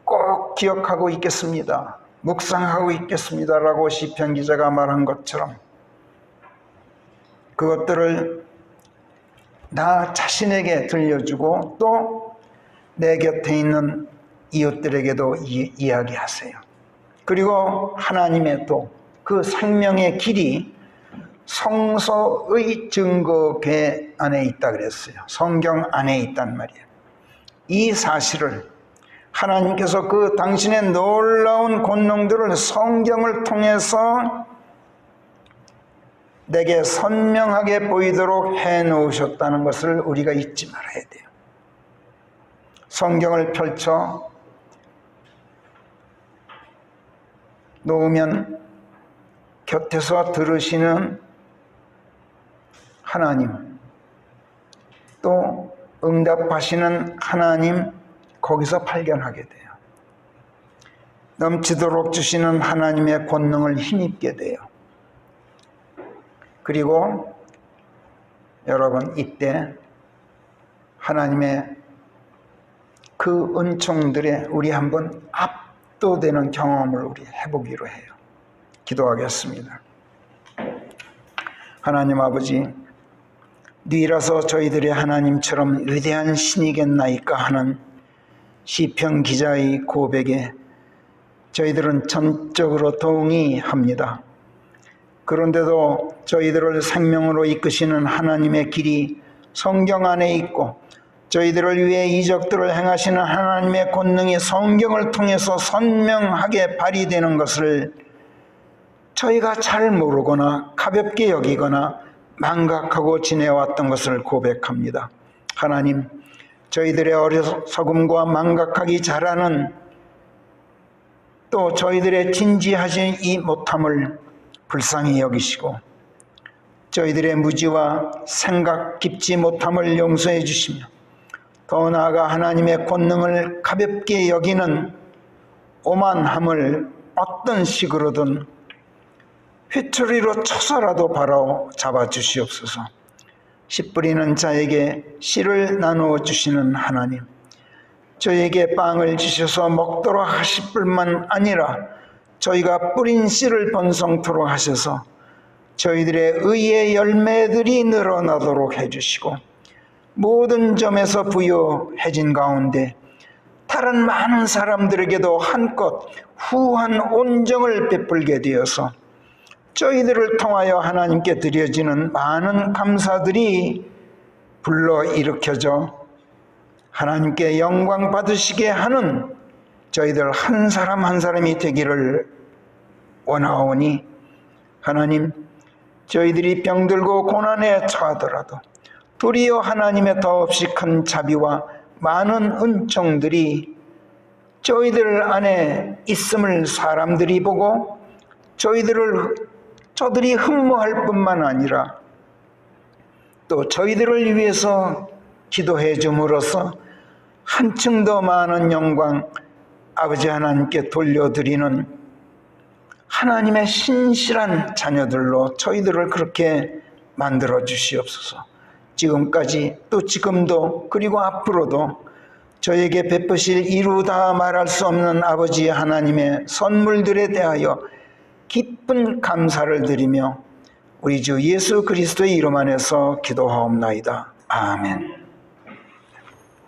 꼭 기억하고 있겠습니다. 묵상하고 있겠습니다라고 시편 기자가 말한 것처럼 그것들을 나 자신에게 들려주고 또 내 곁에 있는 이웃들에게도 이야기하세요. 그리고 하나님의 또 그 생명의 길이 성서의 증거궤 안에 있다 그랬어요. 성경 안에 있단 말이에요. 이 사실을 하나님께서 그 당신의 놀라운 권능들을 성경을 통해서 내게 선명하게 보이도록 해놓으셨다는 것을 우리가 잊지 말아야 돼요. 성경을 펼쳐 놓으면 곁에서 들으시는 하나님, 또 응답하시는 하나님, 거기서 발견하게 돼요. 넘치도록 주시는 하나님의 권능을 힘입게 돼요. 그리고 여러분, 이때 하나님의 그 은총들에 우리 한번 압도되는 경험을 우리 해보기로 해요. 기도하겠습니다. 하나님 아버지, 니라서 저희들의 하나님처럼 위대한 신이겠나이까 하는 시편 기자의 고백에 저희들은 전적으로 동의합니다. 그런데도 저희들을 생명으로 이끄시는 하나님의 길이 성경 안에 있고 저희들을 위해 이적들을 행하시는 하나님의 권능이 성경을 통해서 선명하게 발휘되는 것을 저희가 잘 모르거나 가볍게 여기거나 망각하고 지내왔던 것을 고백합니다. 하나님, 저희들의 어리석음과 망각하기 잘하는 또 저희들의 진지하지 이 못함을 불쌍히 여기시고 저희들의 무지와 생각 깊지 못함을 용서해 주시며 더 나아가 하나님의 권능을 가볍게 여기는 오만함을 어떤 식으로든 휘투리로 쳐서라도 바로 잡아주시옵소서. 씨 뿌리는 자에게 씨를 나누어 주시는 하나님, 저에게 빵을 주셔서 먹도록 하실 뿐만 아니라 저희가 뿌린 씨를 번성토록 하셔서 저희들의 의의 열매들이 늘어나도록 해주시고 모든 점에서 부유해진 가운데 다른 많은 사람들에게도 한껏 후한 온정을 베풀게 되어서 저희들을 통하여 하나님께 드려지는 많은 감사들이 불러일으켜져 하나님께 영광 받으시게 하는 저희들 한 사람 한 사람이 되기를 원하오니 하나님, 저희들이 병들고 고난에 처하더라도 도리어 하나님의 더없이 큰 자비와 많은 은총들이 저희들 안에 있음을 사람들이 보고 저들이 흠모할 뿐만 아니라 또 저희들을 위해서 기도해 줌으로써 한층 더 많은 영광 아버지 하나님께 돌려드리는 하나님의 신실한 자녀들로 저희들을 그렇게 만들어 주시옵소서. 지금까지 또 지금도 그리고 앞으로도 저에게 베푸실 이루다 말할 수 없는 아버지 하나님의 선물들에 대하여 깊은 감사를 드리며 우리 주 예수 그리스도의 이름 안에서 기도하옵나이다. 아멘.